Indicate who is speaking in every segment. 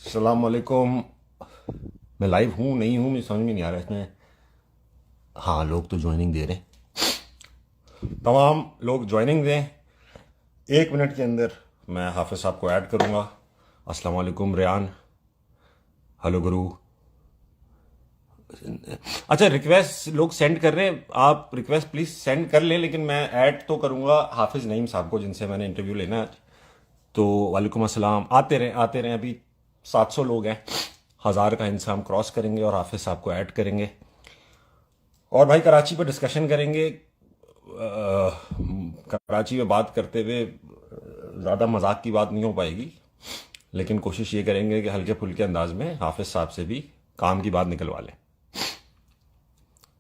Speaker 1: अस्सलाम वालेकुम। मैं लाइव हूँ नहीं हूँ मुझे समझ में नहीं आ रहा है इसमें। हाँ, लोग तो ज्वाइनिंग दे रहे हैं। तमाम लोग ज्वाइनिंग दें। 1 मिनट के अंदर मैं हाफिज साहब को ऐड करूँगा। अस्सलाम वालेकुम रेयान। हेलो गुरु। अच्छा, रिक्वेस्ट लोग सेंड कर रहे हैं, आप रिक्वेस्ट प्लीज़ सेंड कर लें, लेकिन मैं ऐड तो करूँगा हाफिज़ नईम साहब को जिनसे मैंने इंटरव्यू लेना है। तो वालेकुम अस्सलाम। आते रहें। अभी 700 लोग हैं। 1000 का इंसान क्रॉस करेंगे और हाफिज़ साहब को ऐड करेंगे और भाई कराची पर डिस्कशन करेंगे। कराची में बात करते हुए ज़्यादा मजाक की बात नहीं हो पाएगी, लेकिन कोशिश ये करेंगे कि हल्के फुल्के अंदाज में हाफिज़ साहब से भी काम की बात निकलवा लें।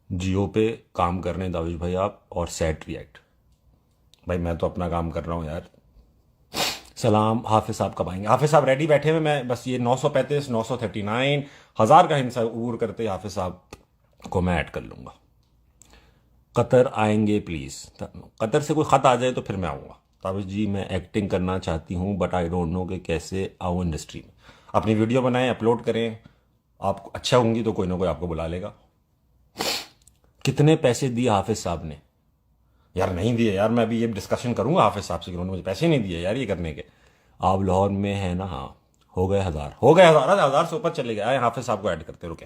Speaker 1: जियो पे काम करने दाविश भाई आप, और सेट रिएक्ट। भाई मैं तो अपना काम कर रहा हूँ यार। सलाम। हाफिज साहब कब आएंगे? हाफिज साहब रेडी बैठे हुए। मैं बस ये 935 939 1000 का हिंसा उबूर करते हाफिज साहब को मैं ऐड कर लूंगा। कतर आएंगे प्लीज। कतर से कोई खत आ जाए तो फिर मैं आऊंगा। ताबिश जी मैं एक्टिंग करना चाहती हूँ बट आई डोंट नो कि कैसे आऊँ इंडस्ट्री में। अपनी वीडियो बनाएं, अपलोड करें, आप अच्छा होंगी तो कोई ना कोई आपको बुला लेगा। कितने पैसे दिए हाफिज साहब ने? यार नहीं दिए यार, मैं अभी ये डिस्कशन करूंगा हाफिज साहब से कि उन्होंने मुझे पैसे नहीं दिए यार ये करने के। आप लाहौर में है ना? हाँ। हो गए 1000, हो गए 1000, 1000 से ऊपर चले गए। आए हाफिज साहब को ऐड करते रुके।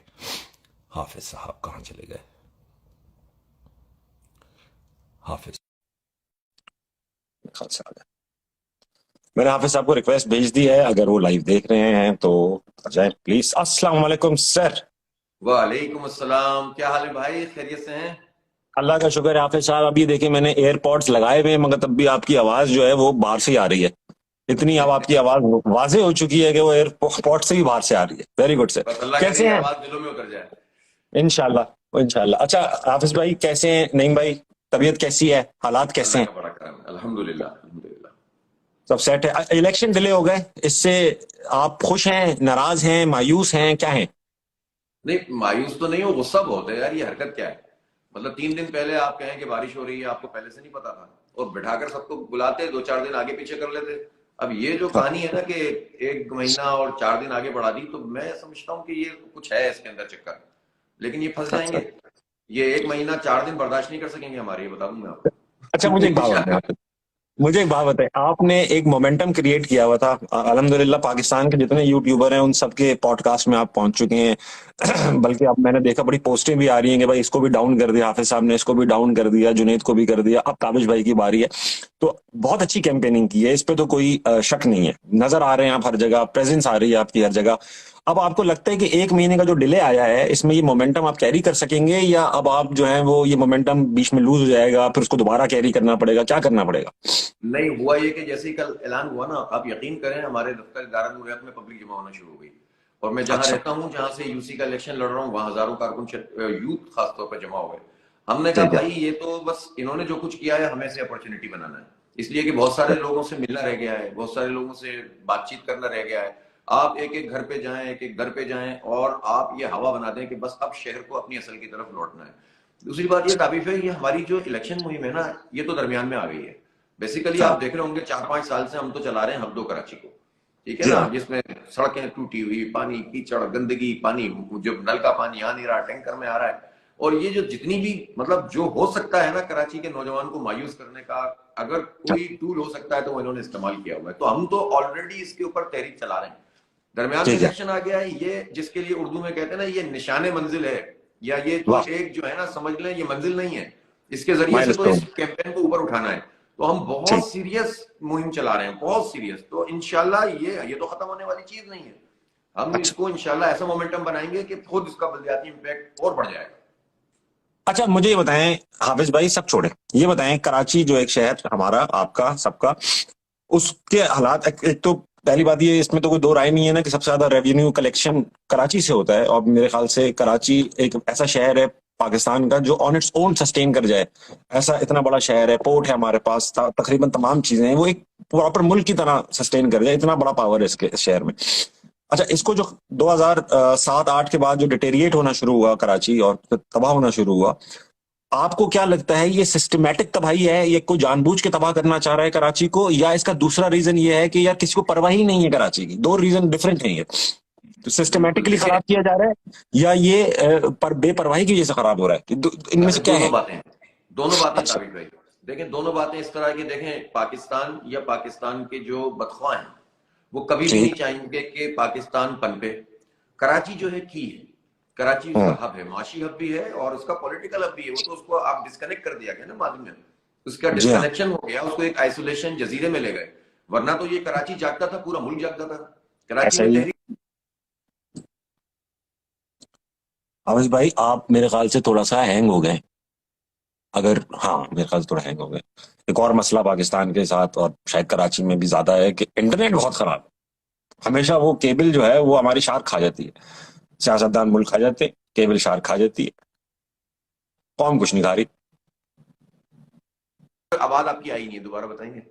Speaker 1: हाफिज साहब कहाँ चले गए? हाफिज खान साहब है। मैंने हाफिज साहब को रिक्वेस्ट भेज दी है, अगर वो लाइव देख रहे हैं तो आ जाए प्लीज। अस्सलाम वालेकुम सर।
Speaker 2: वालेकुम अस्सलाम। क्या हाल है भाई, खैरियत से हैं?
Speaker 1: अल्लाह का शुक्र है हाफिज साहब। अभी देखिए मैंने एयरपॉड्स लगाए हुए हैं मगर तब भी आपकी आवाज जो है वो बाहर से ही आ रही है। इतनी अब आपकी आवाज वाजे हो चुकी है कि वो एयरपोर्ट से भी बाहर से आ रही है। Very good sir.
Speaker 2: बस अल्लाह करे
Speaker 1: कैसे
Speaker 2: ये
Speaker 1: हैं?
Speaker 2: आवाज दिलों में उतर जाए।
Speaker 1: इंशाल्लाह इंशाल्लाह। अच्छा हाफिज भाई कैसे हैं? नईम भाई तबीयत कैसी है? हालात कैसे
Speaker 2: अल्लाह
Speaker 1: हैं?
Speaker 2: का बड़ा करम है, अल्हम्दुलिल्लाह अल्हम्दुलिल्लाह।
Speaker 1: सब सेट है? इलेक्शन डिले हो गए, इससे आप खुश हैं, नाराज हैं, मायूस हैं, क्या हैं?
Speaker 2: नहीं, मायूस तो नहीं हो, गुस्सा बहुत है यार। ये हरकत क्या है? मतलब 3 दिन पहले आप कहें कि बारिश हो रही है, आपको पहले से नहीं पता था, और बिठाकर सबको बुलाते 2-4 दिन आगे पीछे कर लेते। अब ये जो
Speaker 1: हाँ,
Speaker 2: कहानी है ना कि 1 महीना और 4 दिन आगे बढ़ा दी, तो मैं समझता हूँ कि ये कुछ है इसके अंदर चक्कर। लेकिन ये फंस
Speaker 1: अच्छा।
Speaker 2: जाएंगे। ये 1 महीना 4 दिन बर्दाश्त नहीं कर सकेंगे हमारे, ये बता दूं मैं
Speaker 1: अच्छा मुझे एक बात
Speaker 2: आपको।
Speaker 1: बताएं। मुझे एक बात बताएं, आपने एक मोमेंटम क्रिएट किया हुआ था। अल्हम्दुलिल्लाह पाकिस्तान के जितने यूट्यूबर हैं उन सबके पॉडकास्ट में आप पहुंच चुके हैं। बल्कि अब मैंने देखा बड़ी पोस्टें भी आ रही हैं कि भाई इसको भी डाउन कर दिया हाफिज साहब ने, इसको भी डाउन कर दिया, जुनेद को भी कर दिया, अब ताबिश भाई की बारी है। तो बहुत अच्छी कैंपेनिंग की है, इस पे तो कोई शक नहीं है। नजर आ रहे हैं आप हर जगह, प्रेजेंस आ रही है आपकी हर जगह। अब आपको लगता है कि 1 महीने का जो डिले आया है इसमें ये मोमेंटम आप कैरी कर सकेंगे, या अब आप जो है वो ये मोमेंटम बीच में लूज हो जाएगा, फिर उसको दोबारा कैरी करना पड़ेगा, क्या करना पड़ेगा?
Speaker 2: नहीं, हुआ ये कि जैसे ही कल ऐलान हुआ ना, आप यकीन करें हमारे दफ्तर दारुल हुर्रियत में पब्लिक जमा होना शुरू हो गई। और मैं जहां
Speaker 1: अच्छा।
Speaker 2: रहता हूं, जहां से यूसी का इलेक्शन लड़ रहा हूं, वहां हजारों कारकुन यूथ खासतौर पर जमा हो गए। हमने कहा
Speaker 1: ठीक है।
Speaker 2: भाई ये तो बस इन्होंने जो कुछ किया है हमें से अपॉर्चुनिटी बनाना है। इसलिए कि बहुत सारे लोगों से मिलना रह गया है, बहुत सारे लोगों से बातचीत करना रह गया है। आप एक एक घर पे जाएं, एक एक घर पे जाएं, और आप ये हवा बना दें कि बस अब शहर को अपनी असल की तरफ लौटना है। दूसरी बात ये ताबीफ है, ये हमारी जो इलेक्शन मुहिम है ना, ये तो दरमियान में आ गई है। बेसिकली
Speaker 1: हाँ।
Speaker 2: आप देख रहे होंगे 4-5 साल से हम तो चला रहे हैं हब्दो कराची को, ठीक है
Speaker 1: जी
Speaker 2: ना,
Speaker 1: हाँ।
Speaker 2: जिसमें सड़कें टूटी हुई, पानी कीचड़ गंदगी, पानी जो नल का पानी आ नहीं रहा, टैंकर में आ रहा है। और ये जो जितनी भी मतलब जो हो सकता है ना कराची के नौजवान को मायूस करने का, अगर कोई टूल हो सकता है तो वो इन्होंने इस्तेमाल किया हुआ है। तो हम तो ऑलरेडी इसके ऊपर तहरीक चला रहे हैं। दरमियान में
Speaker 1: ठीक है।
Speaker 2: इलेक्शन आ गया है, ये जिसके लिए उर्दू में कहते हैं ना, ये निशाने मंजिल है, या ये तो
Speaker 1: वाह।
Speaker 2: एक जो है ना, समझ लें ये मंजिल नहीं है। इसके जरिए से तो इस
Speaker 1: माइलस्टोन।
Speaker 2: कैंपेन को ऊपर उठाना है। तो हम
Speaker 1: ठीक।
Speaker 2: बहुत सीरियस मुहिम चला रहे हैं, बहुत सीरियस। तो इंशाल्लाह ये तो खत्म होने वाली चीज नहीं है। हम
Speaker 1: अच्छा।
Speaker 2: इसको इंशाल्लाह ऐसा मोमेंटम बनाएंगे कि खुद इसका बलदियाती इम्पैक्ट और बढ़ जाएगा।
Speaker 1: अच्छा मुझे ये बताएं हाफिज भाई, सब छोड़े, ये बताएं कराची जो एक शहर हमारा आपका सबका, उसके हालात एक तो पहली बात ये, इसमें तो कोई दो राय नहीं है ना कि सबसे ज्यादा रेवेन्यू कलेक्शन कराची से होता है। और मेरे ख्याल से कराची एक ऐसा शहर है पाकिस्तान का जो ऑन इट्स ओन सस्टेन कर जाए। ऐसा इतना बड़ा शहर है, पोर्ट है हमारे पास, तकरीबन तमाम चीजें हैं, वो एक प्रॉपर मुल्क की तरह सस्टेन कर जाए, इतना बड़ा पावर है इसके इस शहर में। अच्छा इसको जो 2007-8 के बाद जो डिटेरिएट होना शुरू हुआ कराची और फिर तबाह होना शुरू हुआ, आपको क्या लगता है, ये सिस्टमैटिक तबाही है, ये कोई जानबूझ के तबाह करना चाह रहा है कराची को, या इसका दूसरा रीजन ये है कि यार किसी को परवाह ही नहीं है कराची की? दो रीजन डिफरेंट है ये। तो
Speaker 2: बिल्कुल,
Speaker 1: सिस्टमैटिकली
Speaker 2: देखिए
Speaker 1: खराब किया जा रहा है, या ये पर बेपरवाही की वजह से खराब हो रहा है? इनमें से क्या
Speaker 2: दोनों
Speaker 1: है?
Speaker 2: बातें हैं, दोनों बातें
Speaker 1: अच्छा।
Speaker 2: ताबिक भाई। देखें, दोनों बातें इस तरह की, देखें पाकिस्तान या पाकिस्तान के जो बदख्वाह हैं वो कभी भी नहीं
Speaker 1: ठीक।
Speaker 2: चाहेंगे कि पाकिस्तान पनपे। कराची जो है की है, कराची उसका
Speaker 1: हम्म।
Speaker 2: हब है, माशी हब भी है और उसका पॉलिटिकल हब भी है। वो तो उसको आप डिस्कनेक्ट कर दिया गया ना मालूम में, उसका
Speaker 1: जी हाँ।
Speaker 2: डिस्कनेक्शन हो गया, उसको एक आइसोलेशन जजीरे में ले गए। वरना तो ये कराची जागता था, पूरा मुल्क जागता था। कराची
Speaker 1: ऐसा
Speaker 2: में
Speaker 1: ही।
Speaker 2: तहरीक
Speaker 1: आवेश भाई, आप मेरे ख्याल से थोड़ा सा हैंग हो गए। अगर, हाँ, मेरे ख्याल से थोड़ा हैंग हो गए। एक और मसला पाकिस्तान के साथ और शायद कराची में भी ज्यादा है कि इंटरनेट बहुत खराब है। हमेशा वो केबल जो है वो हमारी शार्क खा जाती है। सियासतदान मुल्क खा जाते हैं, केबल शार्क खा जाती है, कौन कुछ नहीं खा रही।
Speaker 2: आवाज आपकी आई नहीं है, दोबारा बताएंगे?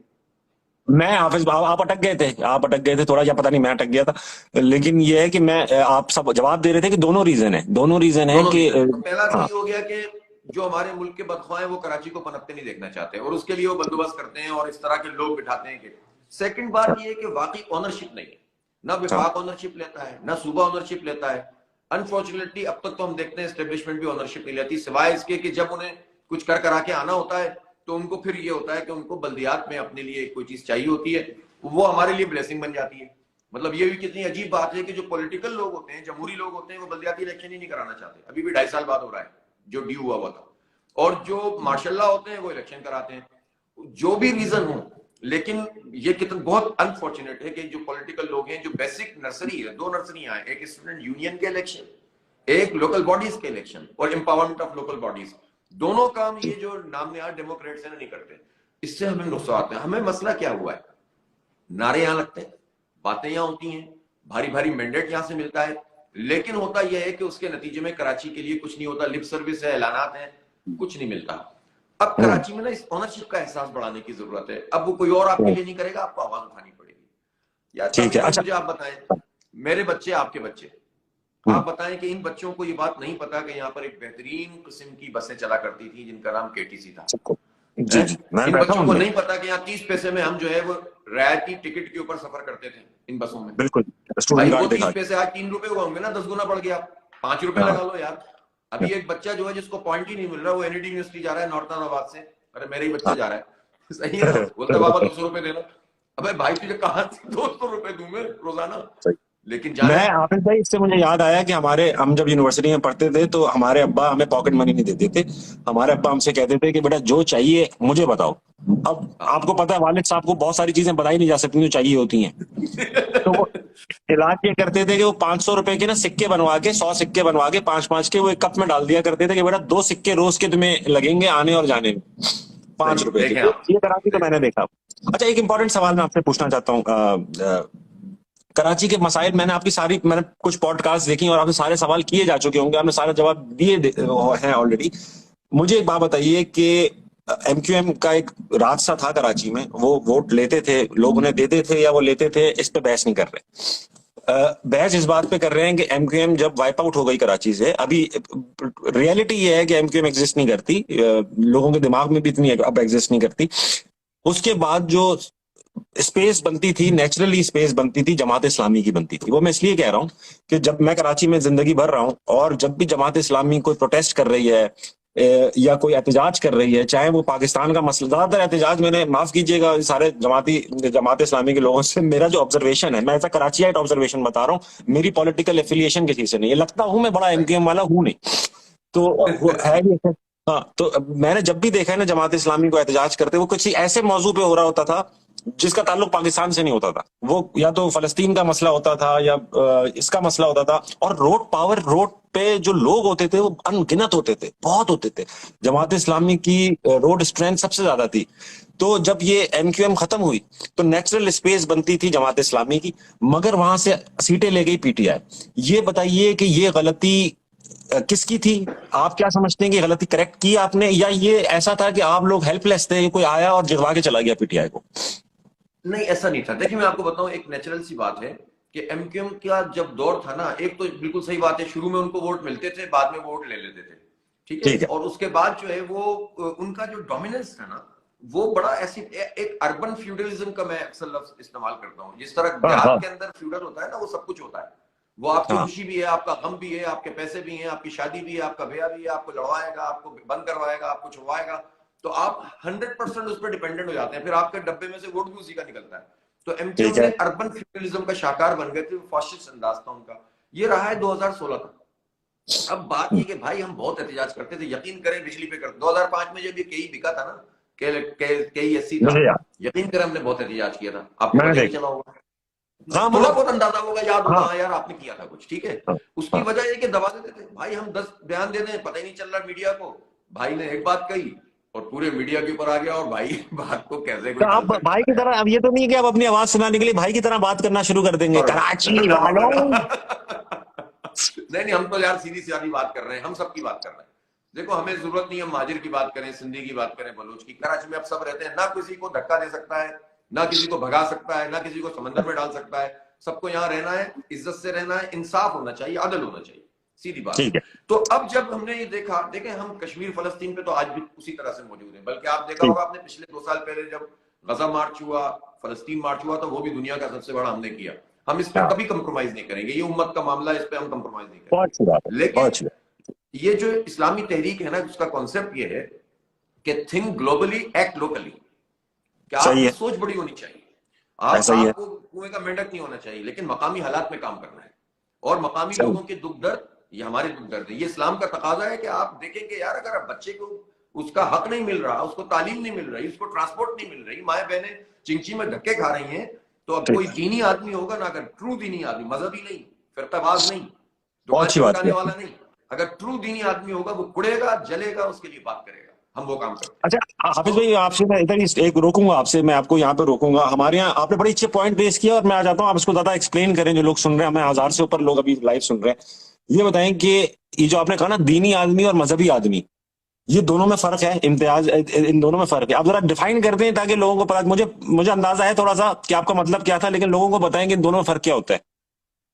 Speaker 1: मैं हाफिज, आप अटक गए थे, आप अटक गए थे थोड़ा, या पता नहीं मैं अटक गया था। लेकिन ये है कि मैं, आप सब जवाब दे रहे थे कि दोनों रीजन है, दोनों रीजन है
Speaker 2: दोनों
Speaker 1: कि
Speaker 2: रीजन है। तो पहला तो
Speaker 1: हाँ।
Speaker 2: ये हो गया कि जो हमारे मुल्क के बदख्वाह हैं वो कराची को पनपते नहीं देखना चाहते और उसके लिए वो बंदोबस्त करते हैं और इस तरह के लोग बिठाते हैं। कि सेकंड बात ये है कि वाकई ऑनरशिप नहीं है, ना
Speaker 1: अच्छा।
Speaker 2: विफाक ऑनरशिप लेता है, ना सूबा ऑनरशिप लेता है। अनफॉर्चुनेटली अब तक तो हम देखते हैं एस्टेब्लिशमेंट भी ऑनरशिप नहीं लेती, सिवाय इसके कि जब उन्हें कुछ कर करा के आना होता है तो उनको फिर ये होता है कि उनको बल्दियात में अपने लिए कोई चीज चाहिए होती है, वो हमारे लिए ब्लेसिंग बन जाती है। मतलब ये भी कितनी अजीब बात है कि जो पॉलिटिकल लोग होते हैं, जमहूरी लोग होते हैं, वो बल्दियाती इलेक्शन ही नहीं कराना चाहते। अभी भी 2.5 साल बाद हो रहा है जो ड्यू हुआ था। और जो माशाल्लाह होते हैं वो इलेक्शन कराते हैं, जो भी रीजन हो। लेकिन ये कितना बहुत अनफॉर्चुनेट है कि जो पॉलिटिकल लोग हैं, जो बेसिक नर्सरी है, दो नर्सरियां हैं, एक स्टूडेंट यूनियन के इलेक्शन, एक लोकल बॉडीज के इलेक्शन और एम्पावरमेंट ऑफ लोकल बॉडीज, दोनों काम ये जो नाम निहार डेमोक्रेट्स हैं नहीं करते। इससे हमें नुकसान आता है। हमें मसला क्या हुआ है, नारे यहां लगते हैं, बातें यहां होती हैं, भारी भारी मैंडेट यहां से मिलता है, लेकिन होता यह है कि उसके नतीजे में कराची के लिए कुछ नहीं होता। लिप सर्विस है, ऐलानात हैं, कुछ नहीं मिलता। अब
Speaker 1: हम्म।
Speaker 2: कराची में ना इस ऑनरशिप का एहसास बढ़ाने की जरूरत है। अब वो कोई और आपके
Speaker 1: हम्म।
Speaker 2: लिए नहीं करेगा, आपको आवाज उठानी पड़ेगी। यार
Speaker 1: ठीक है।
Speaker 2: ताबिक भाई,
Speaker 1: अच्छा।
Speaker 2: मुझे आप बताएं, मेरे बच्चे आपके बच्चे,
Speaker 1: हम्म।
Speaker 2: आप बताएं कि इन बच्चों को ये बात नहीं पता कि यहाँ पर एक बेहतरीन किस्म की बसें चला करती थी जिनका नाम केटीसी था।
Speaker 1: सबको। जी
Speaker 2: है?
Speaker 1: जी, मैं
Speaker 2: इन
Speaker 1: बैठा
Speaker 2: बच्चों
Speaker 1: हूँ
Speaker 2: को
Speaker 1: उनमें।
Speaker 2: नहीं पता कि यहाँ 30 पैसे में हम जो है वो रियायती टिकट के ऊपर सफर करते थे इन बसों में।
Speaker 1: बिल्कुल। स्टूडेंट
Speaker 2: भाई वो
Speaker 1: कार्ड
Speaker 2: 30
Speaker 1: दिखा
Speaker 2: पैसे आज 3 रुपए हुए होंगे ना, 10 गुना बढ़ गया। 5 रुपए
Speaker 1: के। हाँ।
Speaker 2: लगा लो यार। अभी एक बच्चा जो है जिसको पॉइंट ही नहीं मिल रहा, वो एनईडी यूनिवर्सिटी जा रहा है नॉर्थ इस्लामाबाद से। अरे मेरा ही बच्चा
Speaker 1: हाँ।
Speaker 2: जा रहा है सही है ना, बोलता बाबा 200 रुपए देना। अबे भाई तुझे कहां से 200 रुपए दूं मैं रोजाना?
Speaker 1: सही।
Speaker 2: लेकिन जा रहा
Speaker 1: मैं,
Speaker 2: है।
Speaker 1: हाफिज भाई, इससे मुझे याद आया कि हम जब यूनिवर्सिटी में पढ़ते थे तो हमारे अब्बा हमें पॉकेट मनी नहीं देते थे। हमारे अब्बा हमसे कहते थे कि बेटा जो चाहिए मुझे बताओ। अब
Speaker 2: हाँ।
Speaker 1: आपको पता है, वालिद साहब को बहुत सारी चीजें बताई नहीं जा सकती जो चाहिए होती हैं। तो वो इलाज ये करते थे कि वो 500 रुपए के ना सिक्के बनवा के, 100 सिक्के बनवा के, 5-5 के वो एक कप में डाल दिया करते थे कि बेटा 2 सिक्के रोज के तुम्हें लगेंगे आने और जाने में, पांच
Speaker 2: सही,
Speaker 1: रुपए के।
Speaker 2: देखें
Speaker 1: तो
Speaker 2: आप,
Speaker 1: ये कराची तो मैंने
Speaker 2: देखें।
Speaker 1: देखा। अच्छा, एक इंपॉर्टेंट सवाल मैं आपसे पूछना चाहता हूँ। कराची के मसाइल, मैंने कुछ पॉडकास्ट देखी और आपसे सारे सवाल किए जा चुके होंगे, आपने सारे जवाब हैं ऑलरेडी। मुझे एक बात बताइए कि एमक्यूएम का एक रास्ता था कराची में, वो वोट लेते थे लोग, उन्हें देते थे या वो लेते थे, इस पे बहस नहीं कर रहे। बहस इस बात पे कर रहे हैं कि एमक्यूएम जब वाइप आउट हो गई कराची से, अभी रियलिटी ये है कि एमक्यूएम एग्जिस्ट नहीं करती, लोगों के दिमाग में भी इतनी अब एग्जिस्ट नहीं करती। उसके बाद जो स्पेस बनती थी, नेचुरली स्पेस बनती थी, जमात इस्लामी की बनती थी। वो मैं इसलिए कह रहा हूं कि जब मैं कराची में जिंदगी भर रहा हूं और जब भी जमात इस्लामी कोई प्रोटेस्ट कर रही है या कोई एहतजाज कर रही है, चाहे वो पाकिस्तान का मसला, ज्यादातर एहतजाज, मैंने, माफ कीजिएगा सारे जमात इस्लामी के लोगों से, मेरा जो ऑब्जर्वेशन है, मैं ऐसा कराचियाइट ऑब्जर्वेशन बता रहा हूँ, मेरी पॉलिटिकल एफिलिएशन किसी से नहीं है, लगता हूं मैं बड़ा एमक्यूएम वाला हूं नहीं, तो वो है भी ऐसे। हाँ, तो मैंने जब भी देखा है ना जमात इस्लामी को एहतजाज करते, वो किसी ऐसे मौजू पे हो रहा होता था जिसका ताल्लुक पाकिस्तान से नहीं होता था। वो या तो फलस्तीन का मसला होता था या इसका मसला होता था। और रोड पे जो लोग होते थे वो अनगिनत होते थे, बहुत होते थे। जमात इस्लामी की रोड स्ट्रेंथ सबसे ज्यादा थी। तो जब ये एमक्यूएम खत्म हुई तो नेचुरल स्पेस बनती थी जमात इस्लामी की, मगर वहां से सीटें ले गई पीटीआई। ये बताइए कि ये गलती किसकी थी? आप क्या समझते हैं कि गलती करेक्ट की आपने, या ये ऐसा था कि आप लोग हेल्पलेस थे, कोई आया और जिगवा के चला गया पीटीआई को?
Speaker 2: नहीं, ऐसा नहीं था। देखिए मैं आपको बताऊं, एक नेचुरल सी बात है कि एमक्यूएम का जब दौर था ना, एक तो बिल्कुल सही बात है, शुरू में उनको वोट मिलते थे, बाद में वोट ले लेते थे। ठीक है।
Speaker 1: ठीक है।
Speaker 2: और उसके बाद जो है वो उनका जो डोमिनेंस था ना, वो बड़ा ऐसी एक अर्बन फ्यूडलिज्म का मैं अक्सर लफ्ज इस्तेमाल करता हूँ। जिस तरह
Speaker 1: हाँ
Speaker 2: देहात
Speaker 1: हाँ
Speaker 2: के अंदर फ्यूडल होता है ना, वो सब कुछ होता है। वो आपकी
Speaker 1: हाँ।
Speaker 2: खुशी भी है, आपका गम भी है, आपके पैसे भी हैं, आपकी शादी भी है, आपका ब्याह भी है, आपको लड़वाएगा, आपको बंद करवाएगा, आपको छुड़वाएगा, तो आप 100% उस पर डिपेंडेंट हो जाते हैं। फिर आपके डब्बे में से वोट भी उसी का निकलता है। तो
Speaker 1: ठीक
Speaker 2: एमक्यू ने
Speaker 1: है।
Speaker 2: अर्बन फ्यूडलिज्म का शाकार बन गए थे, फासिस्ट अंदाज था उनका। ये रहा है 2016 तक। अब बात ये कि भाई हम बहुत एहतजाज करते थे, यकीन करें बिजली पे कर 2005 में जब ये केई बिका था ना, के एससी था,
Speaker 1: मुझे याद,
Speaker 2: यकीन करें हमने बहुत एहतजाज किया था, आपको
Speaker 1: मैंने
Speaker 2: पता ही नहीं
Speaker 1: देखा।
Speaker 2: चला होगा।
Speaker 1: हाँ
Speaker 2: थोड़ा
Speaker 1: मतलब।
Speaker 2: बहुत अंदाजा होगा, याद होगा,
Speaker 1: हाँ
Speaker 2: हाँ यार आपने किया था कुछ, ठीक है।
Speaker 1: हाँ
Speaker 2: उसकी
Speaker 1: हाँ।
Speaker 2: वजह ये कि दबा देते थे भाई, हम 10 बयान दे दें, पता ही नहीं चल रहा मीडिया को। भाई ने एक बात कही और पूरे मीडिया के ऊपर आ गया, और भाई बात को कैसे
Speaker 1: तो
Speaker 2: कोई
Speaker 1: आप
Speaker 2: टाल
Speaker 1: भाई
Speaker 2: सकता
Speaker 1: की
Speaker 2: है यार।
Speaker 1: तरह, अब ये तो नहीं है कि आप अपनी आवाज सुनाने के लिए भाई की तरह बात करना शुरू कर देंगे,
Speaker 2: और
Speaker 1: कराची वालों।
Speaker 2: नहीं हम तो यार सीधी सादी बात कर रहे हैं, हम सबकी बात कर रहे हैं। देखो हमें जरूरत नहीं है महाजिर की बात करें, सिंधी की बात करें, बलूच की। कराची में अब सब रहते हैं, ना किसी को धक्का दे सकता है, ना किसी को भगा सकता है, ना किसी को समंदर में डाल सकता है। सबको यहाँ रहना है, इज्जत से रहना है, इंसाफ होना चाहिए, अदल होना चाहिए, सीधी बात है।
Speaker 1: ठीक है।
Speaker 2: तो अब जब हमने ये देखा, देखें हम कश्मीर फलस्तीन पे तो आज भी उसी तरह से मौजूद है। बल्कि आप देखा
Speaker 1: ठीक।
Speaker 2: होगा आपने पिछले 2 साल पहले जब गजा मार्च हुआ, फलस्तीन मार्च हुआ, तो वो भी दुनिया का सबसे बड़ा हमने किया। हम इस पर
Speaker 1: हाँ
Speaker 2: कभी कंप्रोमाइज नहीं करेंगे, ये उम्मत का मामला है, इस पर हम कंप्रोमाइज नहीं
Speaker 1: बहुत अच्छी बात है,
Speaker 2: करेंगे।
Speaker 1: बहुत
Speaker 2: लेकिन
Speaker 1: अच्छी बात।
Speaker 2: ये जो इस्लामी तहरीक है ना, उसका कॉन्सेप्ट ये है कि थिंक ग्लोबली, एक्ट लोकली। कि
Speaker 1: सही
Speaker 2: आपकी
Speaker 1: है।
Speaker 2: सोच बड़ी होनी चाहिए।
Speaker 1: ऐसा ही है।
Speaker 2: आपको कुएं का मेंढक नहीं होना चाहिए, लेकिन मकामी हालात में काम करना है। और मकामी
Speaker 1: सही।
Speaker 2: लोगों के दुख दर्द ये हमारे दुख दर्द है। ये इस्लाम का तकाजा है कि आप देखेंगे यार, अगर आप बच्चे को उसका हक नहीं मिल रहा, उसको तालीम नहीं मिल रही, उसको ट्रांसपोर्ट नहीं मिल रही, माए बहनें चिंची में धक्के खा रही हैं, तो अब कोई
Speaker 1: ठीक।
Speaker 2: दीनी आदमी होगा ना, अगर ट्रू दीनी आदमी, मजहबी नहीं, फिरकाबाज नहीं,
Speaker 1: बहुत
Speaker 2: दुकान
Speaker 1: अच्छी बात
Speaker 2: चमकाने
Speaker 1: की
Speaker 2: वाला
Speaker 1: आपने।
Speaker 2: नहीं, अगर ट्रू दीनी आदमी होगा, वो कुड़ेगा, जलेगा, उसके लिए बात करेगा। हम वो काम करते हैं।
Speaker 1: अच्छा हाफिज
Speaker 2: तो
Speaker 1: भाई, आपसे मैं इधर एक रोकूंगा, आपसे मैं आपको यहाँ पे रोकूंगा। हमारे यहाँ आपने बड़ी अच्छे पॉइंट रेस किया, और मैं आ जाता हूँ, आप इसको ज्यादा एक्सप्लेन करें, जो लोग सुन रहे हैं, हमें 1000 से ऊपर लोग अभी लाइव सुन रहे हैं। ये बताएं कि ये जो आपने कहा ना, दीनी आदमी और मजहबी आदमी, ये दोनों में फर्क है, इम्तियाज इन दोनों में फर्क है। आप जरा डिफाइन कर दें ताकि लोगों को पता, मुझे मुझे अंदाजा है थोड़ा सा कि आपका मतलब क्या था, लेकिन लोगों को बताएं कि इन दोनों में फर्क क्या होता है।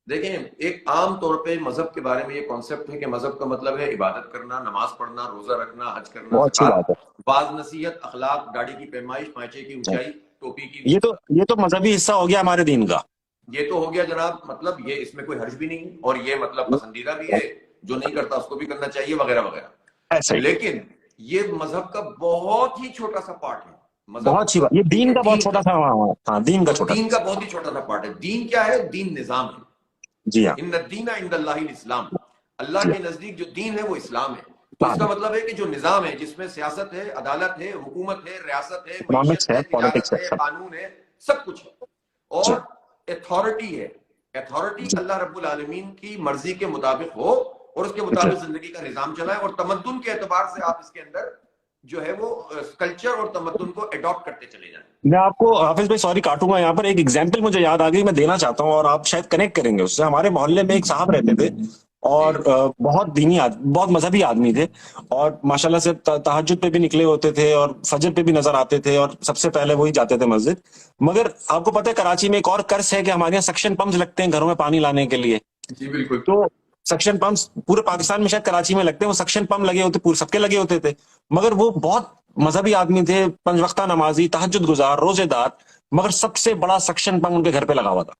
Speaker 2: देखें, एक आम तौर पे मजहब के बारे में ये कॉन्सेप्ट है कि मजहब का मतलब है इबादत करना, नमाज पढ़ना, रोजा रखना, हज करना,
Speaker 1: बहुत अच्छी बात
Speaker 2: ज़कात,
Speaker 1: है।
Speaker 2: वाज नसीहत, अखलाक, दाढ़ी की पैमाइश, पांचे की ऊंचाई, टोपी की।
Speaker 1: ये तो मजहबी हिस्सा हो गया हमारे दीन का।
Speaker 2: ये तो हो गया जनाब, मतलब ये इसमें कोई हर्ज भी नहीं है, और ये मतलब पसंदीदा भी है, जो नहीं करता उसको भी करना चाहिए, वगैरह
Speaker 1: ऐसा
Speaker 2: वगैरह।
Speaker 1: ही।
Speaker 2: लेकिन ये मजहब का बहुत ही छोटा सा पार्ट है,
Speaker 1: बहुत
Speaker 2: मजहब,
Speaker 1: अच्छी बात, ये
Speaker 2: ठीक
Speaker 1: दीन
Speaker 2: है,
Speaker 1: का बहुत
Speaker 2: दीन
Speaker 1: छोटा
Speaker 2: का।
Speaker 1: सा, हाँ हाँ हाँ, दीन का
Speaker 2: और
Speaker 1: छोटा
Speaker 2: दीन का
Speaker 1: सा।
Speaker 2: बहुत ही छोटा सा पार्ट है। दीन क्या है? दीन निजाम है।
Speaker 1: जी हाँ।
Speaker 2: इन दीना इंदल्लाहिल इस्लाम, अल्लाह
Speaker 1: जी
Speaker 2: के नजदीक जो दीन है वो इस्लाम है। तो
Speaker 1: हाँ।
Speaker 2: इसका मतलब है कि जो निजाम है, जिसमें सियासत है, अदालत है, हुकूमत है, रियासत है,
Speaker 1: इकोनॉमिक्स
Speaker 2: मईशत
Speaker 1: है,
Speaker 2: है,
Speaker 1: पॉलिटिक्स
Speaker 2: तिजारत
Speaker 1: है,
Speaker 2: है,
Speaker 1: सब।
Speaker 2: कानून है, सब कुछ है।
Speaker 1: जी
Speaker 2: और अथॉरिटी है। अथॉरिटी
Speaker 1: जी।
Speaker 2: अल्लाह रब्बुल आलमीन की मर्जी के मुताबिक हो, और उसके
Speaker 1: जी।
Speaker 2: मुताबिक जिंदगी का निजाम चलाए, और तमद्दुन के एतबार से आप इसके अंदर जो है वो कल्चर और तमद्दुन को अडॉप्ट करते चले जाए।
Speaker 1: मैं आपको हाफिज भाई सॉरी काटूंगा यहाँ पर, एक एग्जांपल मुझे याद आ गई, मैं देना चाहता हूँ, और आप शायद कनेक्ट करेंगे उससे। हमारे मोहल्ले में एक साहब रहते थे,
Speaker 2: जी
Speaker 1: और बहुत बहुत मजहबी आदमी थे, और माशाल्लाह से तहज्जुद पे भी निकले होते थे, और फजर पे भी नजर आते थे, और सबसे पहले वही जाते थे मस्जिद। मगर आपको पता है कराची में एक और कर्स है कि हमारे यहाँ सक्शन पंप्स लगते हैं घरों में पानी लाने के लिए।
Speaker 2: जी बिल्कुल।
Speaker 1: तो सक्शन पंप्स पूरे पाकिस्तान में, शायद कराची में लगते हैं, वो सक्शन पंप लगे होते, पूरे सबके लगे होते थे। मगर वो बहुत मजहबी आदमी थे, 5 वक्ता नमाजी, तहज्जुद गुजार, रोजेदार, मगर सबसे बड़ा सक्शन पंप उनके घर पे लगा हुआ था।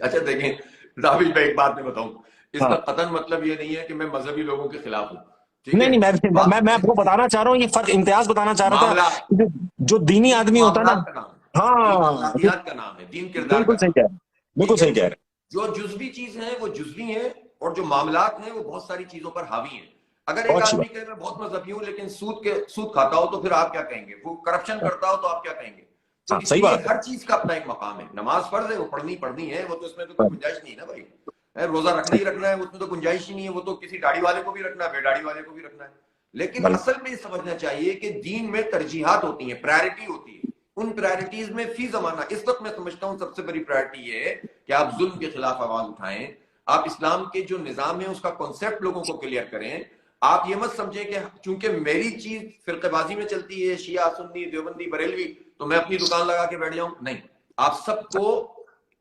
Speaker 2: अच्छा देखें राबिश भाई, एक बात मैं बताऊं, इसका
Speaker 1: हाँ।
Speaker 2: कतन मतलब ये नहीं है कि मैं मजहबी लोगों के खिलाफ हूं, ठीक
Speaker 1: नहीं
Speaker 2: है।
Speaker 1: नहीं, मैं आपको बताना चाह रहा हूँ, ये फर्क इम्तियाज बताना चाह रहा था
Speaker 2: मामला,
Speaker 1: कि जो दीनी
Speaker 2: दीन
Speaker 1: आदमी होता है ना।
Speaker 2: मामलात का नाम है, दीन
Speaker 1: हाँ
Speaker 2: अखलाकियात का नाम है, दीन किरदार
Speaker 1: बिल्कुल
Speaker 2: का
Speaker 1: सही
Speaker 2: नाम
Speaker 1: कह
Speaker 2: है,
Speaker 1: रहे हैं, बिल्कुल
Speaker 2: ठीक है।
Speaker 1: सही कह रहे
Speaker 2: जो जुजवी चीज है वो जुजवी है, और जो मामलात हैं वो बहुत सारी चीजों पर हावी हैं। अगर
Speaker 1: हैं।
Speaker 2: एक
Speaker 1: बहुत अच्छी
Speaker 2: आदमी
Speaker 1: बात।
Speaker 2: कहे मैं बहुत मजहबी हूं, लेकिन सूद खाता हो, तो फिर आप क्या कहेंगे? वो करप्शन करता हो तो आप क्या कहेंगे? तो
Speaker 1: हाँ सही
Speaker 2: इसलिए
Speaker 1: बात है।
Speaker 2: हर चीज का अपना एक मकाम है। नमाज फर्ज है, वो पढ़नी पढ़नी है, वो तो इसमें तो कोई
Speaker 1: हाँ,
Speaker 2: गुंजाइश नहीं है ना भाई। रोजा रखना ही रखना है, उसमें तो गुंजाइश ही नहीं है। वो तो किसी दाढ़ी वाले को भी रखना है, बेदाढ़ी वाले को भी रखना है। लेकिन
Speaker 1: बिल्कुल।
Speaker 2: असल में ये समझना चाहिए कि दीन में तरजीहात होती हैं, प्रायोरिटी होती है। उन प्रायोरिटीज में फी जमाना, इस वक्त मैं समझता हूं सबसे बड़ी प्रायोरिटी ये है कि आप जुल्म के खिलाफ आवाज उठाएं, आप इस्लाम के जो निजाम है उसका कॉन्सेप्ट लोगों को क्लियर करें। आप ये मत समझें कि चूंकि मेरी चीज फिरकेबाजी में चलती है, शिया सुन्नी देवबंदी बरेलवी, तो मैं अपनी दुकान लगा के बैठ जाऊं। नहीं, आप सबको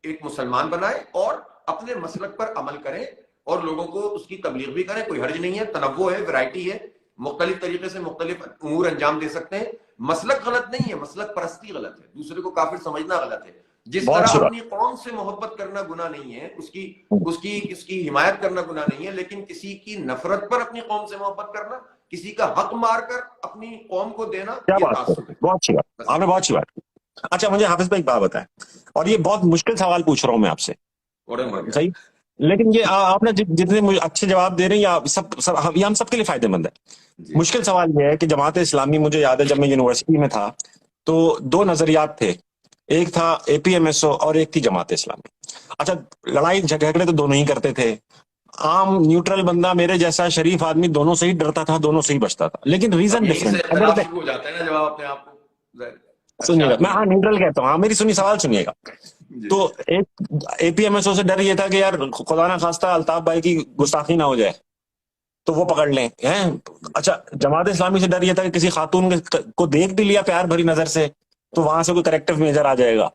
Speaker 2: एक मुसलमान बनाए और अपने मसलक पर अमल करें, और लोगों को उसकी तबलीग भी करें। कोई हर्ज नहीं है, तनव्वो है, वैरायटी है, मुख्तलिफ तरीके से मुख्तलिफ उमूर अंजाम दे सकते हैं। मसलक गलत नहीं है, मसलक परस्ती गलत है, दूसरे को काफिर समझना गलत है। जिस
Speaker 3: बहुत
Speaker 2: तरह
Speaker 3: अच्छी बात।
Speaker 2: अपनी कौम से मोहब्बत करना गुनाह नहीं है, उसकी उसकी उसकी हिमायत करना गुनाह नहीं है, लेकिन किसी की नफरत पर अपनी कौम से मोहब्बत करना, किसी का हक मारकर अपनी कौम को देना,
Speaker 3: क्या
Speaker 2: ये
Speaker 3: बात कर
Speaker 2: तासुब
Speaker 3: रहे
Speaker 2: है।
Speaker 3: हैं, बहुत अच्छी बात, आपने बहुत अच्छी बात की। अच्छा, मुझे हाफिज भाई एक बात बताएं, और ये बहुत मुश्किल सवाल पूछ रहा हूं मैं आपसे,
Speaker 2: और मर गया।
Speaker 3: सही, लेकिन ये आपने जितने मुझे अच्छे जवाब दे रहे हैं, या ये हम सबके लिए फायदेमंद है।
Speaker 2: जी।
Speaker 3: मुश्किल सवाल ये है कि जमात इस्लामी, मुझे याद है जब मैं यूनिवर्सिटी में था तो दो नजरियात थे, एक था एपीएमएसओ और एक थी जमात इस्लामी। अच्छा, लड़ाई झगड़े तो दोनों ही करते थे, आम न्यूट्रल बंदा मेरे जैसा शरीफ आदमी दोनों से ही डरता था, दोनों से ही बचता था, लेकिन
Speaker 2: अब
Speaker 3: रीजन
Speaker 2: यहीं से
Speaker 3: डिफरेंट। अगर
Speaker 2: इख्तलाफ शुरू हो जाता है ना, जब आप अपने आप को अच्छा
Speaker 3: सुनिएगा, मैं
Speaker 2: आदमी
Speaker 3: हाँ न्यूट्रल कहता हूँ, हाँ मेरी सुनी सवाल सुनिएगा।
Speaker 2: जी।
Speaker 3: तो एक एपीएमएसओ से डर ये था कि यार खुदा ना खास्ता अल्ताफ भाई की गुस्ताखी ना हो जाए तो वो पकड़ लें, हैं। अच्छा, जमात इस्लामी से डर ये था कि किसी खातून को देख भी लिया प्यार भरी नजर से तो वहां से कोई करेक्टिव मेजर आ जाएगा,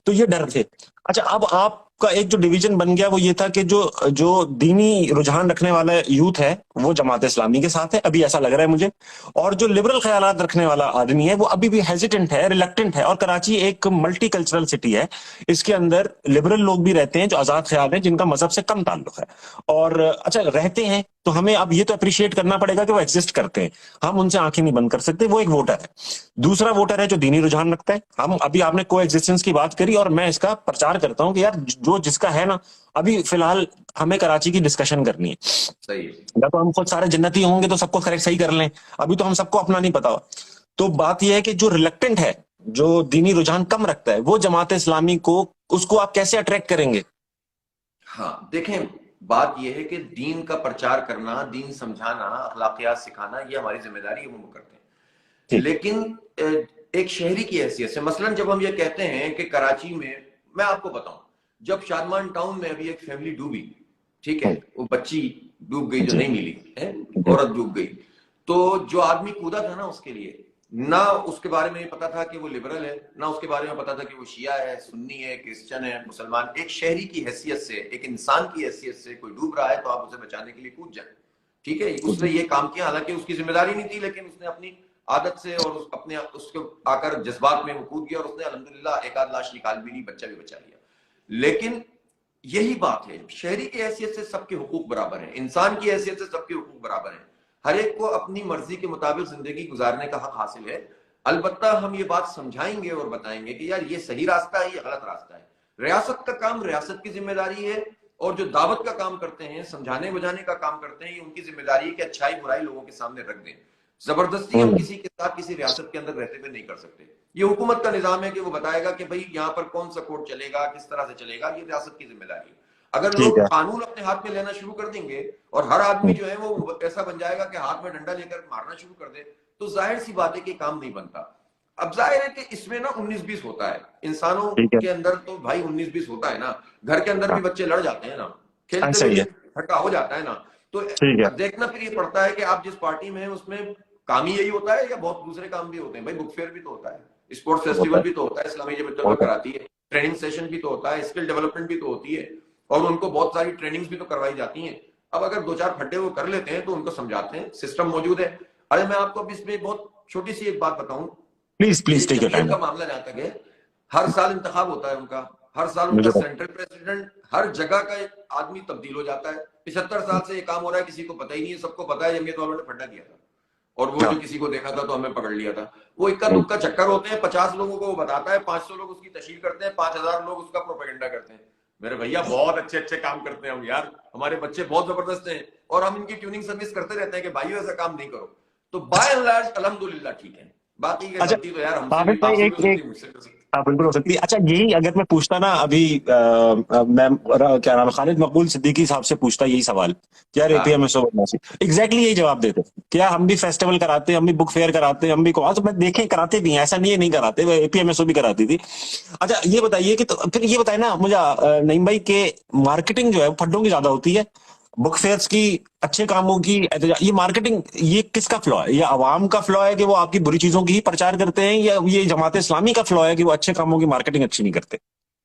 Speaker 3: तो ये डर थे। अच्छा, अब आपका एक जो डिवीजन बन गया वो ये था कि जो जो दीनी रुझान रखने वाला यूथ है वो जमात इस्लामी के साथ है, अभी ऐसा लग रहा है मुझे, और जो लिबरल ख्यालात रखने वाला आदमी है वो अभी भी हेजिटेंट है, रिलक्टेंट है। और कराची एक मल्टी कल्चरल सिटी है, इसके अंदर लिबरल लोग भी रहते हैं जो आजाद ख्याल हैं, जिनका मजहब से कम ताल्लुक है, और अच्छा रहते हैं, तो हमें अब ये तो अप्रिशिएट करना पड़ेगा कि वो एग्जिस्ट करते हैं, हम उनसे आंखें नहीं बंद कर सकते, वो एक वोटर है। दूसरा वोटर है जो दीनी रुझान रखता है, हम अभी आपने को एग्जिस्टेंस की बात करी और मैं इसका प्रचार करता हूं कि यार जो जिसका है ना, अभी फिलहाल हमें कराची की डिस्कशन करनी है,
Speaker 2: सही है।
Speaker 3: या तो हम खुद सारे जन्नती होंगे तो सबको करेक्ट सही कर लें, अभी तो हम सबको अपना नहीं पता। तो बात यह है कि जो रिलेक्टेंट है, जो दीनी रुझान कम रखता है, वो जमात इस्लामी को, उसको आप कैसे अट्रैक्ट करेंगे?
Speaker 2: हाँ, देखें, बात यह है कि दीन का प्रचार करना, दीन समझाना, अखलाकियात सिखाना, ये हमारी जिम्मेदारी है, वो करते हैं।
Speaker 3: ठीक।
Speaker 2: लेकिन एक शहरी की हैसियत से, मसलन जब हम ये कहते हैं कि कराची में, मैं आपको बताऊं, जब शादमान टाउन में अभी एक फैमिली डूबी, ठीक है, वो बच्ची डूब गई जो
Speaker 3: जी।
Speaker 2: नहीं मिली है, औरत डूब गई, तो जो आदमी कूदा था ना उसके लिए, ना उसके बारे में पता था कि वो लिबरल है, ना उसके बारे में पता था कि वो शिया है, सुन्नी है, क्रिश्चियन है, मुसलमान। एक शहरी की हैसियत से, एक इंसान की हैसियत से कोई डूब रहा है तो आप उसे बचाने के लिए कूद जाए, ठीक है। उसने ये काम किया, हालांकि उसकी जिम्मेदारी नहीं थी, लेकिन उसने अपनी आदत से और अपने उसके आकर जज्बात में वो कूद गया, और उसने अल्हम्दुलिल्लाह एक आध लाश निकाल भी ली, बच्चा भी बचा लिया। लेकिन यही बात है, शहरी की हैसियत से सबके हुकूक बराबर है, इंसान की हैसियत से सबके हुकूक बराबर है, हर एक को अपनी मर्जी के मुताबिक जिंदगी गुजारने का हक हासिल है। अलबत्ता हम ये बात समझाएंगे और बताएंगे कि यार ये सही रास्ता है, ये गलत रास्ता है। रियासत का काम रियासत की जिम्मेदारी है, और जो दावत का काम करते हैं, समझाने बुझाने का काम करते हैं, ये उनकी जिम्मेदारी है कि अच्छाई बुराई लोगों के सामने रख दें। जबरदस्ती हम किसी के साथ किसी रियासत के अंदर रहते हुए नहीं कर सकते। ये हुकूमत का निजाम है कि वो बताएगा कि भाई यहाँ पर कौन सा कोर्ट चलेगा, किस तरह से चलेगा, ये रियासत की जिम्मेदारी है। अगर
Speaker 3: ठीक
Speaker 2: लोग
Speaker 3: है।
Speaker 2: कानून अपने हाथ में लेना शुरू कर देंगे और हर आदमी जो है वो ऐसा बन जाएगा कि हाथ में डंडा लेकर मारना शुरू कर दे, तो जाहिर सी बात है कि काम नहीं बनता। अब जाहिर है कि इसमें ना 19-20 होता है इंसानों
Speaker 3: ठीक है।
Speaker 2: के अंदर, तो भाई 19-20 होता है ना, घर के अंदर भी बच्चे लड़ जाते हैं ना, खेलते
Speaker 3: सही
Speaker 2: हुए
Speaker 3: है।
Speaker 2: झगड़ा हो जाता है ना। तो
Speaker 3: ठीक है।
Speaker 2: देखना फिर ये पड़ता है कि आप जिस पार्टी में हैं उसमें काम ही यही होता है या बहुत दूसरे काम भी होते हैं। भाई बुक फेयर भी तो होता है, स्पोर्ट्स फेस्टिवल भी तो होता है, इस्लामी जमात कराती है, ट्रेनिंग सेशन भी तो होता है, स्किल डेवलपमेंट भी तो होती है, और उनको बहुत सारी ट्रेनिंग्स भी तो करवाई जाती हैं। अब अगर दो चार फड्डे वो कर लेते हैं तो उनको समझाते हैं, सिस्टम मौजूद है। अरे मैं आपको अब इसमें बहुत छोटी सी एक बात बताऊं,
Speaker 3: प्लीज प्लीज टेक योर
Speaker 2: जमीयत
Speaker 3: टाइम।
Speaker 2: का मामला जहां तक है, हर साल इंतखाब होता है उनका, हर साल उनका सेंट्रल प्रेसिडेंट, हर जगह का एक आदमी तब्दील हो जाता है। 75 साल से ये काम हो रहा है, किसी को पता ही नहीं है, सबको पता है जमीयत वालों ने फड्डा किया था, और वो जो किसी को देखा था तो हमें पकड़ लिया था। वो इक्का दुक्का चक्कर होते हैं, 50 लोगों को वो बताता है, 500 लोग उसकी तशहीर करते हैं, 5000 लोग उसका प्रोपेगेंडा करते हैं। मेरे भैया बहुत अच्छे अच्छे काम करते हैं हम यार, हमारे बच्चे बहुत जबरदस्त हैं, और हम इनकी ट्यूनिंग सर्विस करते रहते हैं कि भाइयों ऐसा काम नहीं करो। तो बाय एंड लार्ज अल्हम्दुलिल्लाह ठीक है। बाकी की गलती तो यार हमसे भी, आपसे भी हो सकती है, मुझसे भी हो सकती है।
Speaker 3: हाँ बिल्कुल हो सकती है। अच्छा, यही अगर मैं पूछता ना अभी मैं क्या नाम है, खालिद मकबूल सिद्दीकी साहब से पूछता यही सवाल कि यार एपीएमएसओ बनना चाहिए, एग्जैक्टली यही जवाब देते क्या हम भी फेस्टिवल कराते हैं, हम भी बुक फेयर कराते हैं, हम भी तो मैं देखे कराते भी हैं, ऐसा नहीं है नहीं कराते, एपीएमएसओ भी कराती थी। अच्छा ये बताइए कि तो फिर ये बताए ना मुझे नईम भाई के मार्केटिंग जो है वो फड्डों की ज्यादा होती है, बुक फेयर्स की, अच्छे कामों की, ये मार्केटिंग ये किसका फ्लॉ है? ये अवाम का फ्लॉ है कि वो आपकी बुरी चीजों की ही प्रचार करते हैं, या ये जमात इस्लामी का फ्लॉ है कि वो अच्छे कामों की मार्केटिंग अच्छी नहीं करते?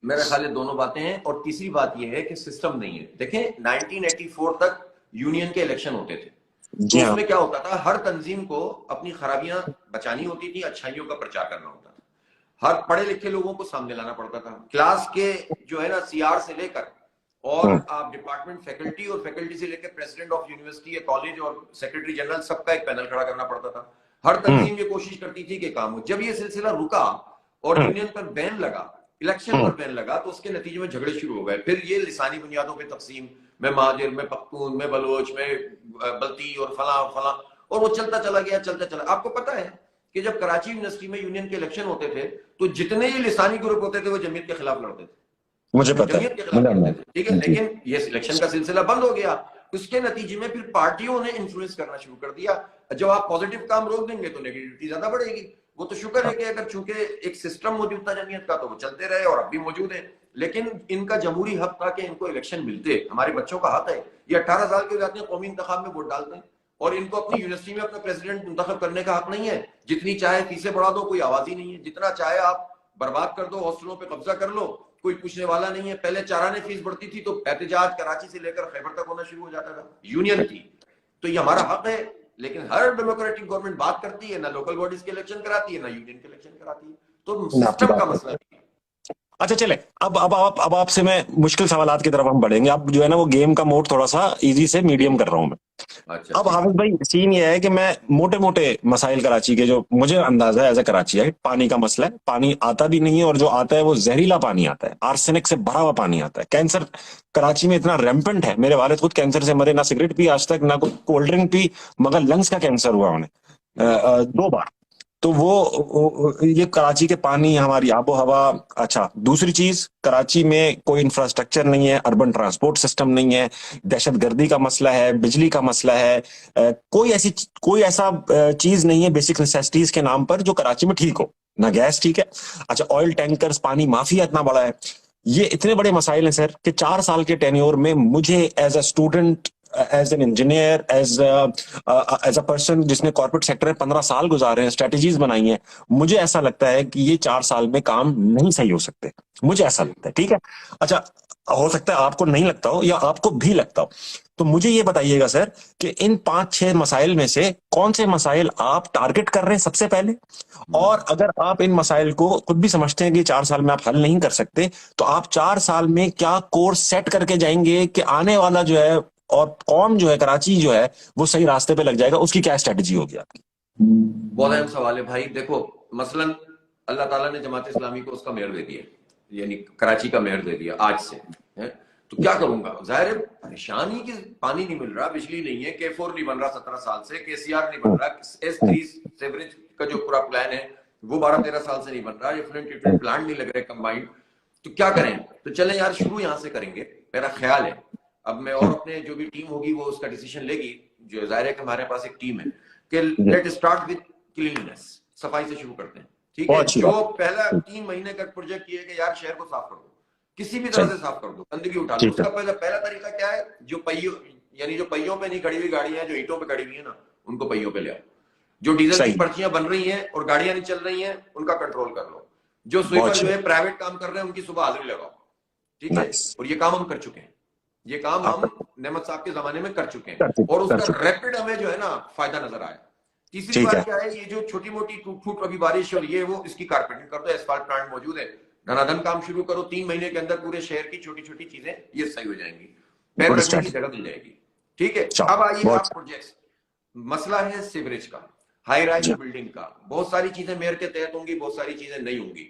Speaker 2: मेरे ख्याल में दोनों बातें हैं, और तीसरी बात यह है कि सिस्टम नहीं है। देखें 1984 तक यूनियन के इलेक्शन होते थे,
Speaker 3: जी
Speaker 2: तो
Speaker 3: हाँ।
Speaker 2: उसमें क्या होता था, हर तंजीम को अपनी खराबियां बचानी होती थी, अच्छाइयों का प्रचार करना होता था। हर पढ़े लिखे लोगों को सामने लाना पड़ता था। क्लास के जो है ना सीआर से लेकर और आप डिपार्टमेंट फैकल्टी और फैकल्टी से लेकर प्रेसिडेंट ऑफ यूनिवर्सिटी या कॉलेज और सेक्रेटरी जनरल सबका एक पैनल खड़ा करना पड़ता था। हर तंजीम ये कोशिश करती थी कि काम हो। जब ये सिलसिला रुका और यूनियन पर बैन लगा, इलेक्शन पर बैन लगा, तो उसके नतीजे में झगड़े शुरू हो गए। फिर ये लिसानी बुनियादों पर तकसीम, मैं महाजिर, मैं पख्तून, मैं बलोच, मैं बल्ती और फला फला, और वो चलता चला गया, चलता चला। आपको पता है कि जब कराची यूनिवर्सिटी में यूनियन के इलेक्शन होते थे तो जितने ये लिसानी ग्रुप होते थे वो जमीयत के खिलाफ लड़ते थे,
Speaker 3: मुझे पता
Speaker 2: जमीयत के
Speaker 3: है,
Speaker 2: खिलाफ
Speaker 3: मुझे
Speaker 2: लड़ते
Speaker 3: मालूम
Speaker 2: थे, ठीक है।
Speaker 3: है। जी।
Speaker 2: लेकिन ये सिलेक्शन का सिलसिला बंद हो गया। उसके नतीजे में फिर पार्टियों ने इन्फ्लुएंस करना शुरू कर दिया। जब आप पॉजिटिव काम रोक देंगे तो नेगेटिविटी ज्यादा बढ़ेगी। वो तो शुक्र है कि अगर चूंकि एक सिस्टम मौजूद था जमीयत का तो वो चलते रहे और अब भी मौजूद है। लेकिन इनका जमहूरी हक था कि इनको इलेक्शन मिलते, हमारे बच्चों का हक है। ये 18 साल के हो जाते हैं, कौमी इंतखाब में वोट डालते हैं, और इनको अपनी यूनिवर्सिटी में अपना प्रेसिडेंट मुंतखब करने का हक नहीं है। जितनी चाहे फीसें बढ़ा दो, कोई आवाज ही नहीं है। जितना चाहे आप बर्बाद कर दो, हॉस्टलों पे कब्जा कर लो, कोई पूछने वाला नहीं है। पहले चाराने फीस बढ़ती थी तो एहतजाज कराची से लेकर खैबर तक होना शुरू हो जाता था, यूनियन की। तो ये हमारा हक है। लेकिन हर डेमोक्रेटिक गवर्नमेंट बात करती है, ना लोकल बॉडीज के इलेक्शन कराती है, ना यूनियन के इलेक्शन कराती है। तो
Speaker 3: मैं आपकी
Speaker 2: सिस्टम
Speaker 3: बात
Speaker 2: का
Speaker 3: करता
Speaker 2: मसला
Speaker 3: हूँ।
Speaker 2: है।
Speaker 3: अच्छा चले, अब आपसे मैं मुश्किल सवालात की तरफ हम बढ़ेंगे। अब जो है ना वो गेम का मोड थोड़ा सा इजी से मीडियम कर रहा हूं मैं।
Speaker 2: अच्छा
Speaker 3: अब
Speaker 2: ठीक है।
Speaker 3: हाफिज भाई सीन ये है कि मैं मोटे मोटे मसाइल कराची के, जो मुझे अंदाजा है एज ए कराची है, पानी का मसला है। पानी आता भी नहीं है, और जो आता है वो जहरीला पानी आता है, आर्सेनिक से भरा हुआ पानी आता है। कैंसर कराची में इतना रैम्पेंट है, मेरे वालिद खुद कैंसर से मरे, ना सिगरेट पी आज तक, ना कोई कोल्ड ड्रिंक पी, मगर लंग्स का कैंसर हुआ उन्हें 2 बार। तो ये कराची के पानी, हमारी आबो हवा। अच्छा, दूसरी चीज, कराची में कोई इंफ्रास्ट्रक्चर नहीं है, अर्बन ट्रांसपोर्ट सिस्टम नहीं है, दहशतगर्दी का मसला है, बिजली का मसला है। कोई ऐसा चीज नहीं है बेसिक नेसेसिटीज के नाम पर जो कराची में ठीक हो। ना गैस ठीक है। अच्छा, ऑयल टैंकर्स, पानी माफिया इतना बड़ा है। ये इतने बड़े मसाइल हैं सर कि 4 साल के टेन्योर में मुझे as a student, as an engineer, as a person जिसने कॉर्पोरेट सेक्टर में 15 साल गुजारे हैं, स्ट्रेटेजीज बनाई हैं, मुझे ऐसा लगता है कि ये 4 साल में काम नहीं सही हो सकते। मुझे ऐसा लगता है, ठीक है। अच्छा, हो सकता है आपको नहीं लगता हो या आपको भी लगता हो। तो मुझे ये बताइएगा सर कि इन 5-6 मसाइल में से कौन से मसाइल आप टारगेट कर रहे हैं सबसे पहले, और अगर आप इन मसाइल को खुद भी समझते हैं कि 4 साल में आप हल नहीं कर सकते, तो आप 4 साल में क्या कोर्स सेट करके जाएंगे कि आने वाला जो है और कौम जो है, कराची जो है, वो सही रास्ते पे लग जाएगा। उसकी क्या स्ट्रेटजी होगी आपकी?
Speaker 2: बहुत अहम सवाल है भाई। देखो, मसलन अल्लाह ताला ने जमात इस्लामी को उसका मेयर दे दिया, यानी कराची का मेयर दे दिया आज से, है? तो क्या करूंगा? जाहिर है परेशानी की पानी नहीं मिल रहा, बिजली नहीं है, K4 नहीं बन रहा 17 साल से, KCR नहीं बन रहा, S3 सेवरेज का जो पूरा प्लान है वो 12-13 साल से नहीं बन रहा, एफ्लुएंट ट्रीटमेंट प्लांट नहीं लग रहे कंबाइंड। तो क्या करें? तो चले यार, शुरू यहां से करेंगे, मेरा ख्याल है। अब मैं और अपने जो भी टीम होगी वो उसका डिसीजन लेगी। जो जाहिर है कि हमारे पास एक टीम है कि लेट स्टार्ट विद क्लीननेस, सफाई से शुरू करते हैं, ठीक है।
Speaker 3: बहुत अच्छी
Speaker 2: जो
Speaker 3: बात।
Speaker 2: पहला 3 महीने का प्रोजेक्ट ये है कि यार शहर को साफ कर दो, किसी भी तरह
Speaker 3: सही,
Speaker 2: से साफ कर दो, गंदगी उठा लो।
Speaker 3: ठीक है।
Speaker 2: उसका पहला तरीका क्या है? जो पहियों, यानी जो पहियों पे नहीं खड़ी हुई गाड़ियां हैं, जो ईंटों पे खड़ी हुई है ना, उनको पहियों पे ले आओ। जो डीजल की
Speaker 3: सही,
Speaker 2: पर्चियां बन रही हैं और गाड़ियां नहीं चल रही हैं, उनका कंट्रोल कर लो। जो
Speaker 3: बहुत
Speaker 2: स्वीपर जो
Speaker 3: अच्छी,
Speaker 2: है प्राइवेट काम कर रहे हैं, उनकी सुबह हाजिरी लगाओ, ठीक है।
Speaker 3: नाइस।
Speaker 2: और ये काम हम कर चुके हैं, ये काम
Speaker 3: आप
Speaker 2: हम नेमत साहब के जमाने में कर चुके हैं,
Speaker 3: कर
Speaker 2: और
Speaker 3: कर
Speaker 2: उसका
Speaker 3: चुके,
Speaker 2: रैपिड हमें जो है ना फायदा नजर आया। तीसरी
Speaker 3: ठीक
Speaker 2: बात
Speaker 3: है।
Speaker 2: क्या है? ये जो छोटी मोटी टूट फूट अभी बारिश और ये वो, इसकी कारपेटिंग कर दो, एसफाल्ट प्लांट मौजूद है, धनाधन काम शुरू करो। 3 महीने के अंदर पूरे शहर की छोटी छोटी चीजें ये सही हो जाएंगी, पैर
Speaker 3: गुड
Speaker 2: रखने की
Speaker 3: स्ट्रैटेजी।
Speaker 2: जगह मिल जाएगी, ठीक है।
Speaker 3: चलो,
Speaker 2: अब आइए
Speaker 3: बहुत
Speaker 2: आप प्रोजेक्ट्स। मसला है सीवरेज का, हाई राइज
Speaker 3: जी,
Speaker 2: बिल्डिंग का। बहुत सारी चीजें मेयर के तहत होंगी, बहुत सारी चीजें नहीं होंगी।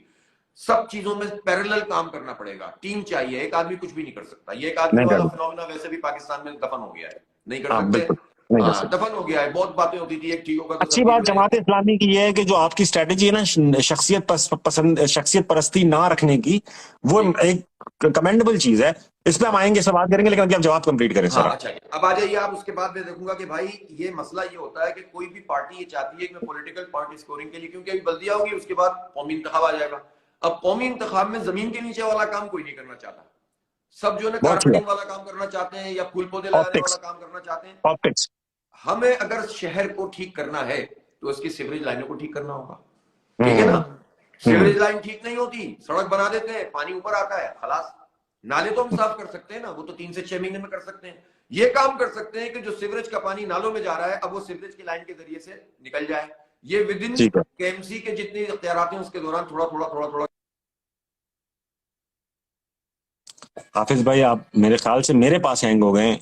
Speaker 2: सब चीजों में पैरेलल काम करना पड़ेगा, टीम चाहिए, एक आदमी कुछ भी नहीं कर सकता। ये एक आदमी
Speaker 3: नहीं
Speaker 2: वाला
Speaker 3: कर,
Speaker 2: फिनोमिना वैसे भी पाकिस्तान में दफन हो गया है, नहीं कर
Speaker 3: हाँ
Speaker 2: सकते।
Speaker 3: बिल्कुल नहीं कर
Speaker 2: हाँ,
Speaker 3: सकते।
Speaker 2: दफन हो गया है। बहुत बातें होती थी, एक ठीक होगा तो
Speaker 3: अच्छी
Speaker 2: सब ठीक
Speaker 3: बात
Speaker 2: हो
Speaker 3: जमात
Speaker 2: जाएगा।
Speaker 3: इस्लामी की ये है कि जो आपकी स्ट्रेटेजी है ना, पसंद, शख्सियत परस्ती ना रखने की, वो
Speaker 2: जी
Speaker 3: एक कमेंडेबल चीज है। इस पे हम आएंगे, इस पे बात करेंगे, लेकिन अभी आप जवाब कंप्लीट करें
Speaker 2: हाँ,
Speaker 3: सर आप।
Speaker 2: अच्छा, अब आ जाइए आप। उसके बाद मैं देखूंगा कि भाई ये मसला ये होता है कि कोई भी पार्टी ये चाहती है कि मैं पॉलिटिकल पॉइंट स्कोरिंग के लिए, क्योंकि अभी बल्दिया होगी, उसके बाद कौमी इंतखाब आ जाएगा। अब कौमी इंतखाब में जमीन के नीचे वाला काम कोई नहीं करना चाहता। सब जो है ना
Speaker 3: बहुत अच्छी बात।
Speaker 2: कारपेटिंग वाला काम करना चाहते हैं या फूल पौधे लगाने वाला
Speaker 3: ऑप्टिक्स,
Speaker 2: काम करना चाहते हैं।
Speaker 3: ऑप्टिक्स।
Speaker 2: हमें अगर शहर को ठीक करना है तो उसकी सीवरेज लाइनों को ठीक करना होगा, ठीक है ना।
Speaker 3: हम्म।
Speaker 2: सीवरेज लाइन ठीक नहीं होती, सड़क बना देते हैं, पानी ऊपर आता है, खलास, नाले तो हम साफ कर सकते हैं ना, वो तो 3 से 6 महीने में कर सकते हैं। ये काम कर सकते हैं कि जो सीवरेज का पानी नालों में जा रहा है अब वो सीवरेज की लाइन के जरिए से निकल जाए। ये विद इन
Speaker 3: ठीक है।
Speaker 2: केएमसी के जितनी इख्तियारात हैं उसके दौरान थोड़ा थोड़ा थोड़ा थोड़ा।
Speaker 3: हाफिज भाई, आप मेरे ख्याल से मेरे पास हैंग हो गए,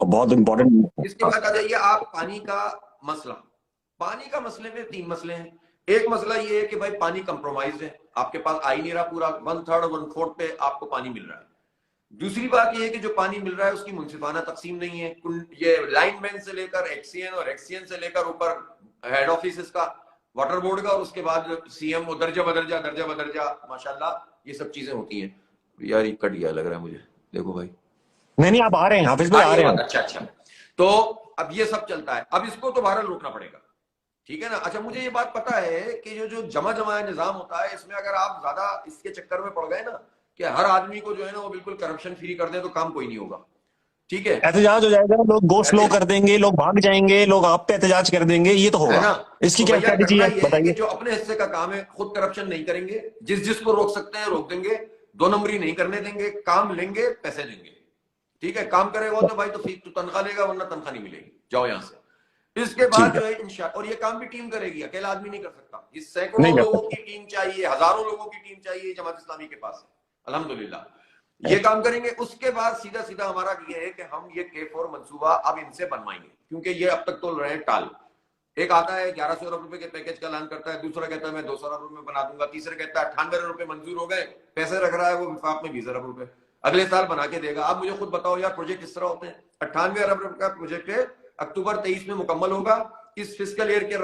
Speaker 3: बहुत इंपॉर्टेंट।
Speaker 2: इसके बाद आ जाइए आप पानी का मसला। पानी का मसले में 3 मसले हैं। एक मसला ये है कि भाई पानी कंप्रोमाइज है, आपके पास आ ही नहीं रहा, पूरा 1/3 1/4 पे आपको पानी मिल रहा है। दूसरी बात यह है कि जो पानी मिल रहा है उसकी मुंसिफाना तकसीम नहीं है। ये लाइनमैन से लेकर एक्सीएन और एक्सीएन से लेकर ऊपर हेड ऑफिस का वाटर बोर्ड का और उसके बाद सीएम वो दर्जा बदर्जा माशाल्लाह ये सब चीजें होती हैं। यार ये कट गया लग रहा है मुझे, देखो भाई।
Speaker 3: नहीं, आप आ रहे हैं हाफिज भाई, आ
Speaker 2: ये
Speaker 3: रहे
Speaker 2: बात,
Speaker 3: हैं।
Speaker 2: अच्छा। तो अब ये सब चलता है, अब इसको तो बहरहाल रोकना पड़ेगा, ठीक है ना। अच्छा, मुझे ये बात पता है कि जो जमा निजाम होता है इसमें अगर आप ज्यादा इसके चक्कर में पड़ गए ना कि हर आदमी को जो है ना वो बिल्कुल करप्शन फ्री कर दे तो काम कोई नहीं होगा, ठीक है।
Speaker 3: एहतजाज हो जाएगा, लोग गो स्लो कर देंगे, लोग भाग जाएंगे, लोग आप पे एहतजाज कर देंगे, ये तो
Speaker 2: है
Speaker 3: होगा।
Speaker 2: ना।
Speaker 3: इसकी
Speaker 2: तो
Speaker 3: क्या
Speaker 2: भैया
Speaker 3: स्ट्रेटेजी
Speaker 2: करना
Speaker 3: है
Speaker 2: ये है कि
Speaker 3: बताइए।
Speaker 2: जो अपने हिस्से का काम है खुद करप्शन नहीं करेंगे, जिसको रोक सकते हैं रोक देंगे, 2 नंबरी नहीं करने देंगे, काम लेंगे पैसे देंगे, ठीक है। काम करेगा तो भाई तो तनख्वाह लेगा, वरना तनख्वाह नहीं मिलेगी, जाओ यहां से। इसके बाद जो है इंशाअल्लाह, और ये काम भी टीम करेगी, अकेला आदमी नहीं कर सकता। ये सैकड़ों
Speaker 3: नहीं कर
Speaker 2: लोगों की टीम चाहिए, हजारों लोगों की टीम चाहिए जमात इस्लामी के पास, अल्हम्दुलिल्लाह ये काम करेंगे। उसके बाद सीधा सीधा हमारा ये है कि हम ये K4 मंसूबा अब इनसे बनवाएंगे, क्योंकि ये अब तक तोल रहे हैं टाल। एक आता है 1100 अरब रुपए के पैकेज का ऐलान करता है, दूसरा कहता है मैं 200 अरब रुपए में बना दूंगा, तीसरा कहता है 98 अरब रुपए मंजूर हो गए, पैसे रख रहा है वो विफाक में 20 अरब रुपए अगले साल बना के देगा। आप मुझे खुद बताओ यार, प्रोजेक्ट किस तरह होते हैं। 98 अरब रुपए का प्रोजेक्ट है, अक्टूबर 23 में मुकम्मल होगा, इस फिस्कल ईयर के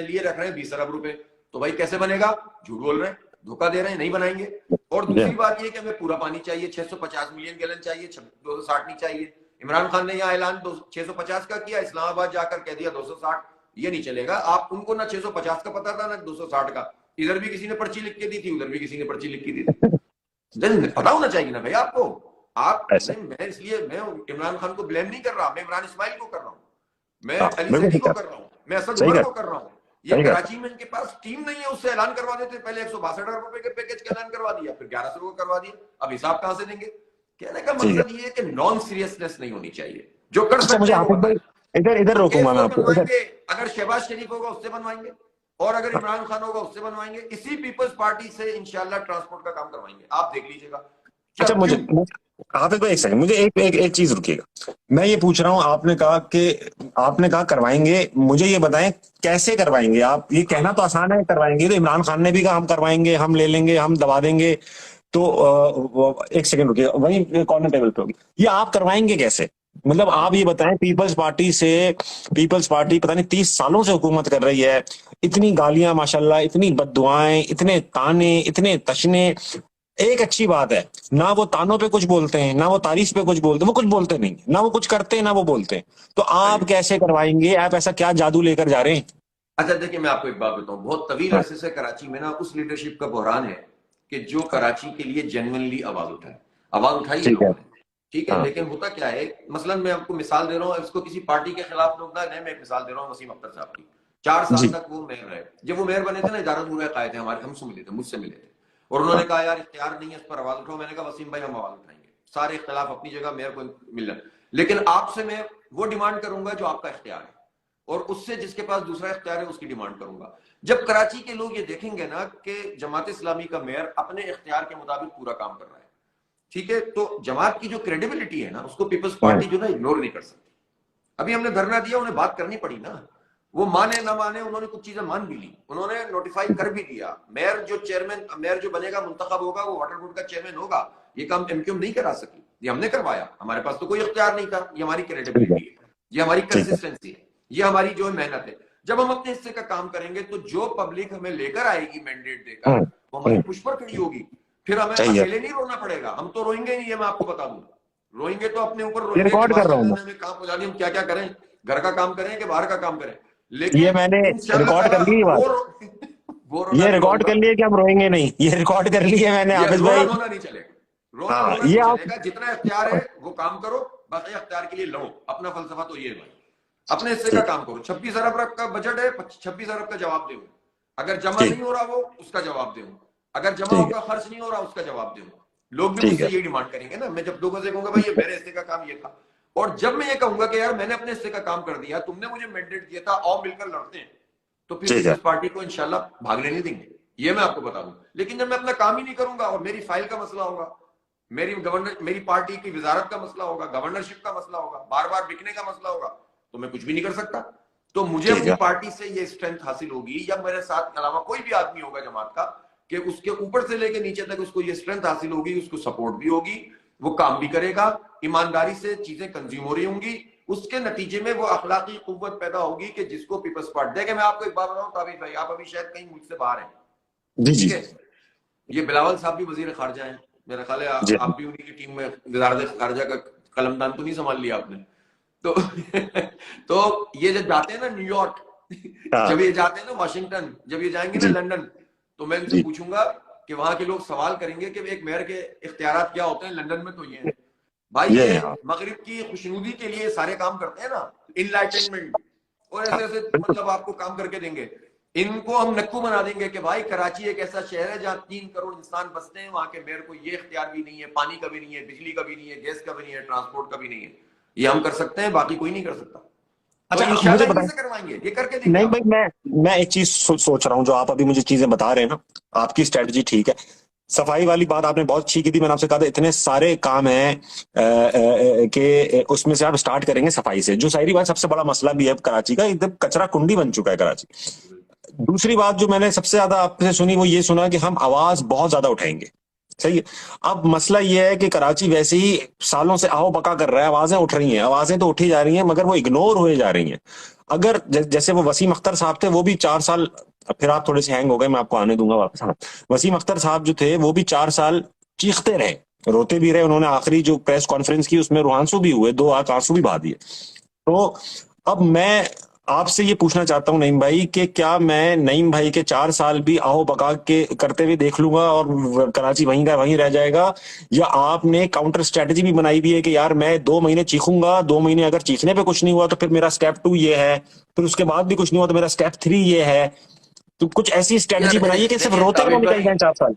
Speaker 2: लिए रख रहे हैं 20 अरब रुपए, तो भाई कैसे बनेगा। झूठ बोल रहे हैं, धोखा दे रहे हैं, नहीं बनाएंगे। और दूसरी बात ये कि हमें पूरा पानी चाहिए, 650 मिलियन गैलन चाहिए, 260 नहीं चाहिए। इमरान खान ने यहाँ ऐलान 650 का किया, इस्लामाबाद जाकर कह दिया 260, ये नहीं चलेगा। आप उनको ना 650 का पता था ना 260 का, इधर भी किसी ने पर्ची लिख के दी थी, उधर भी किसी ने पर्ची लिख के दी थी। पता होना चाहिए ना भाई आपको। आप मैं इसलिए मैं इमरान खान को ब्लेम नहीं कर रहा, मैं इमरान इस्माइल को कर रहा हूँ, मैं अली सैदी को कर रहा हूँ, मैं असद उमर को कर रहा हूँ। ये कराची में इनके पास टीम नहीं है, उससे ऐलान करवा देते। पहले 162 अरब रुपए के पैकेज का ऐलान करवा दिया, फिर 1100 को करवा दिया, अब हिसाब कहां से देंगे। कहने का मतलब ये है कि नॉन सीरियसनेस नहीं होनी चाहिए, जो कर सकते हैं वो बताएं।
Speaker 3: इधर रोकूंगा मैं आपको।
Speaker 2: बनवाएंगे, अगर शहबाज शरीफ होगा उससे बनवाएंगे, और अगर इमरान खान होगा उससे बनवाएंगे, इसी पीपल्स पार्टी से इंशाल्लाह ट्रांसपोर्ट का काम करवाएंगे, आप देख लीजिएगा।
Speaker 3: अच्छा, मुझे हाफिज भाई एक सेकंड, मुझे एक चीज रुकिएगा। मैं ये पूछ रहा हूँ, आपने कहा करवाएंगे, मुझे ये बताएं कैसे करवाएंगे आप। ये कहना तो आसान है करवाएंगे, तो इमरान खान ने भी कहा हम करवाएंगे, हम ले लेंगे, हम दबा देंगे, तो एक सेकंड रुकिए, वही कॉर्नर टेबल पे होगी। ये आप करवाएंगे कैसे, मतलब आप ये बताएं। पीपल्स पार्टी पता नहीं 30 सालों से हुकूमत कर रही है, इतनी गालियां माशाल्लाह, इतनी बद्दुआएं, इतने ताने, इतने तशने। एक अच्छी बात है, ना वो तानों पे कुछ बोलते हैं, ना वो तारीफ पे कुछ बोलते हैं, वो कुछ बोलते नहीं, ना वो कुछ करते हैं, ना वो बोलते हैं। तो आप कैसे करवाएंगे, आप ऐसा क्या जादू लेकर जा रहे हैं।
Speaker 2: अच्छा देखिए, मैं आपको एक बात बताऊं, बहुत तवील अरसे से कराची में ना उस लीडरशिप का बहरान है कि जो कराची के लिए जेन्युइनली आवाज उठाई है लोगों ने, ठीक है। लेकिन होता क्या है, मसलन मैं आपको मिसाल दे रहा हूँ, इसको किसी पार्टी के खिलाफ लोग ना, मैं एक मिसाल दे रहा हूँ वसीम अख्तर साहब की। 4 साल तक वो मेयर रहे, जब वो मेयर बने थे ना, इदारा नूर आए थे हमारे, हमसे मिले थे, मुझसे मिले थे, और उन्होंने कहा यार इख्तियार नहीं है, इस पर आवाज उठाओ। मैंने कहा वसीम भाई हम आवाज उठाएंगे, सारे इख्तिलाफ अपनी जगह, मेयर को मिलना, लेकिन आपसे मैं वो डिमांड करूंगा जो आपका इख्तियार है, और उससे जिसके पास दूसरा इख्तियार है उसकी डिमांड करूंगा। जब कराची के लोग ये देखेंगे ना कि जमात इस्लामी का मेयर अपने इख्तियार के मुताबिक पूरा काम कर रहा है, ठीक है, तो जमात की जो क्रेडिबिलिटी है ना उसको पीपल्स पार्टी जो ना इग्नोर नहीं कर सकती। अभी हमने धरना दिया, उन्हें बात करनी पड़ी ना, वो माने ना माने, उन्होंने कुछ चीजें मान भी ली, उन्होंने नोटिफाई कर भी दिया। मेयर जो बनेगा मुंतखब होगा, वो वाटर बोर्ड का चेयरमैन होगा। ये काम एमक्यूएम नहीं करा सकी, ये हमने करवाया, हमारे पास तो कोई इख्तियार नहीं था। ये हमारी क्रेडिबिलिटी है, ये हमारी कंसिस्टेंसी है, ये हमारी जो मेहनत है। जब हम अपने हिस्से का काम करेंगे तो जो पब्लिक हमें लेकर आएगी मैंडेट देकर, वो हमारी पुश पर खड़ी होगी, फिर हमें अकेले नहीं रोना पड़ेगा। हम तो रोएंगे नहीं, ये मैं आपको बता दूं, रोएंगे तो अपने ऊपर रोएंगे,
Speaker 3: रिकॉर्ड कर रहा हूं
Speaker 2: हमें काम हो जानी, हम क्या क्या करें, घर का काम करें कि बाहर का काम करें। लेकिन
Speaker 3: ये मैंने रिकॉर्ड कर ली, ये रिकॉर्ड कर लिए कि हम रोएंगे नहीं, ये रिकॉर्ड कर लिए मैंने। हाफिज भाई
Speaker 2: रोना नहीं चलेगा, रोना नहीं चलेगा, जितना इख्तियार है वो काम करो, बाकी इख्तियार के लिए लड़ो। अपना फलसफा तो ये है भाई, अपने हिस्से का काम करो। 26 अरब का बजट है, 26 अरब का जवाब दो। अगर जमा नहीं हो रहा वो उसका जवाब दो, अगर जमा होगा खर्च नहीं हो रहा उसका जवाब दो। लोग भी
Speaker 3: ठीक
Speaker 2: मुझसे
Speaker 3: है।
Speaker 2: ये डिमांड करेंगे ना। मैं जब लोगों से कहूंगा भाई ये मेरे हिस्से का काम ये था, और जब मैं ये कहूंगा कि यार मैंने अपने हिस्से का काम कर दिया, तुमने मुझे मैंडेट दिया था, आओ मिलकर लड़ते हैं, तो फिर
Speaker 3: ठीक है।
Speaker 2: पीपल्स पार्टी को इंशाल्लाह भागने नहीं देंगे, ये मैं आपको बता दूं। लेकिन जब मैं अपना काम ही नहीं करूंगा और मेरी फाइल का मसला होगा, मेरी पार्टी की वजारत का मसला होगा, गवर्नरशिप का मसला होगा, बार बार बिकने का मसला होगा, तो मैं कुछ भी नहीं कर सकता। तो मुझे
Speaker 3: ठीक
Speaker 2: अपनी
Speaker 3: है।
Speaker 2: पार्टी से ये स्ट्रेंथ हासिल होगी, या मेरे साथ के अलावा कोई भी आदमी होगा जमात का, कि उसके ऊपर से लेके नीचे तक उसको ये स्ट्रेंथ हासिल होगी, उसको सपोर्ट भी होगी, वो काम भी करेगा, ईमानदारी से चीजें कंज्यूम हो रही होंगी, उसके नतीजे में वो अखलाकी कुव्वत पैदा होगी कि जिसको पीपल्स पार्टी। देखे मैं आपको एक बात बताऊं ताबिश भाई, आप अभी शायद कहीं मुझसे बाहर हैं,
Speaker 3: जी जी
Speaker 2: ठीक है, ये बिलावल साहब भी वजीर खारजा हैं, मेरा ख्याल है
Speaker 3: जी।
Speaker 2: आप भी उन्हीं की टीम में वजारत खारजा का कलमदान तो नहीं संभाल लिया आपने तो तो ये जब जाते हैं ना न्यूयॉर्क,
Speaker 3: हाँ
Speaker 2: जब ये जाते हैं ना वाशिंगटन, जब ये जाएंगे ना
Speaker 3: जी
Speaker 2: लंदन, तो मैं इनसे
Speaker 3: जी।
Speaker 2: पूछूंगा कि वहां के लोग सवाल करेंगे कि एक मेयर के इख्तियारात क्या होते हैं, लंदन में तो ये हैं भाई,
Speaker 3: ये
Speaker 2: ये
Speaker 3: है, हाँ
Speaker 2: मगरिब की खुशनुदी के लिए सारे काम करते हैं ना, इनलाइटनमेंट, और
Speaker 3: हाँ,
Speaker 2: ऐसे ऐसे
Speaker 3: बिल्कुल।
Speaker 2: मतलब आपको काम करके देंगे। इनको हम नक्कू बना देंगे कि भाई कराची एक ऐसा शहर है जहां 3 करोड़ इंसान बसते हैं, वहां के मेयर को ये इख्तियार भी नहीं है, पानी का भी नहीं है, बिजली का भी नहीं है, गैस का भी नहीं है, ट्रांसपोर्ट का भी नहीं है। ये हम कर सकते हैं, बाकी कोई नहीं कर सकता। तो
Speaker 3: अच्छा मुझे
Speaker 2: इंशाल्लाह
Speaker 3: बताएं।
Speaker 2: इन्हीं से करवाएंगे, ये करके देंगे
Speaker 3: नहीं
Speaker 2: आप।
Speaker 3: भाई, मैं एक चीज सोच रहा हूँ, जो आप अभी मुझे चीजें बता रहे हैं ना, आपकी स्ट्रेटजी ठीक है। सफाई वाली बात आपने बहुत अच्छी की थी। मैंने आपसे कहा था इतने सारे काम हैं कि उसमें से आप स्टार्ट करेंगे सफाई से, जो सारी बात सबसे बड़ा मसला भी है कराची का, एकदम कचरा कुंडी बन चुका है कराची। दूसरी बात जो मैंने सबसे ज्यादा आपसे सुनी वो ये सुना कि हम आवाज बहुत ज्यादा उठाएंगे। सही है। अब मसला ये है कि कराची वैसे ही सालों से आओ बका कर रहा है, आवाजें उठ रही हैं, आवाजें तो उठी जा रही हैं, मगर वो इग्नोर हुए जा रही हैं। अगर जैसे वो वसीम अख्तर साहब थे, वो भी 4 साल, फिर आप थोड़े से हैंग हो गए, मैं आपको आने दूंगा वापस। हाँ, वसीम अख्तर साहब जो थे वो भी 4 साल चीखते रहे, रोते भी रहे, उन्होंने आखिरी जो प्रेस कॉन्फ्रेंस की उसमें रुहांसू भी हुए, 2 आंसू भी बहा दिए। तो अब मैं आपसे ये पूछना चाहता हूँ नईम भाई, कि क्या मैं नईम भाई के 4 साल भी आओ बका के करते हुए देख लूंगा और कराची वहीं का वहीं रह जाएगा, या आपने काउंटर स्ट्रेटजी भी बनाई हुई है कि यार मैं 2 महीने चीखूंगा, 2 महीने अगर चीखने पे कुछ नहीं हुआ तो फिर मेरा स्टेप 2 ये है, फिर उसके बाद भी कुछ नहीं हुआ तो मेरा स्टेप 3 ये है। तो कुछ ऐसी स्ट्रेटजी
Speaker 2: यार
Speaker 3: बनाइए कि सिर्फ
Speaker 2: देखिए
Speaker 3: रोते हुए
Speaker 2: ताबिश
Speaker 3: निकल
Speaker 2: भाई,
Speaker 3: जाए 4 साल।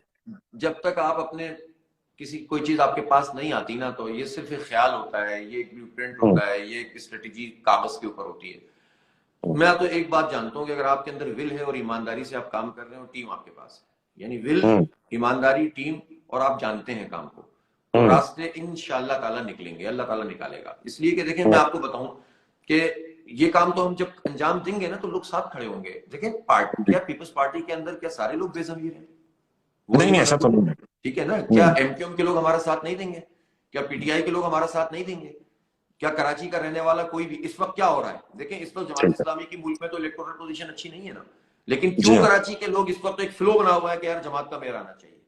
Speaker 2: जब तक आप अपने किसी कोई चीज आपके पास नहीं आती ना, तो ये सिर्फ एक ख्याल होता है, ये एक ब्लूप्रिंट
Speaker 3: हम्म,
Speaker 2: होता है, ये एक स्ट्रेटेजी कागज के ऊपर होती है। मैं तो एक बात जानता हूं कि अगर आपके अंदर विल है और ईमानदारी से आप काम कर रहे हो, टीम आपके पास है, यानी विल,
Speaker 3: हम्म,
Speaker 2: ईमानदारी, टीम, और आप जानते हैं काम को, तो
Speaker 3: हम्म,
Speaker 2: रास्ते इंशाअल्लाह ताला निकलेंगे, अल्लाह ताला निकालेगा। इसलिए कि देखें मैं
Speaker 3: हम्म,
Speaker 2: आपको बताऊं कि ये काम तो हम जब अंजाम देंगे ना, तो लोग साथ खड़े होंगे। देखें पार्टी, क्या पीपल्स पार्टी के अंदर क्या सारे लोग बेज़मीर हैं? वो
Speaker 3: नहीं
Speaker 2: नहीं
Speaker 3: नहीं,
Speaker 2: पता
Speaker 3: ऐसा तो
Speaker 2: कुछ,
Speaker 3: नहीं है।
Speaker 2: ठीक है ना? क्या एमक्यूएम के लोग हमारा साथ नहीं देंगे? क्या पीटीआई के लोग हमारा साथ नहीं देंगे? क्या कराची का रहने वाला कोई भी? इस वक्त क्या हो रहा है देखें, इस वक्त जमात
Speaker 3: ठीक है।
Speaker 2: इस्लामी की मुल्क में तो इलेक्टोरल पोजीशन अच्छी नहीं है ना, लेकिन
Speaker 3: जी
Speaker 2: क्यों
Speaker 3: हाँ।
Speaker 2: कराची के लोग इस वक्त एक फ्लो बना हुआ है कि यार जमात का मेयर आना चाहिए,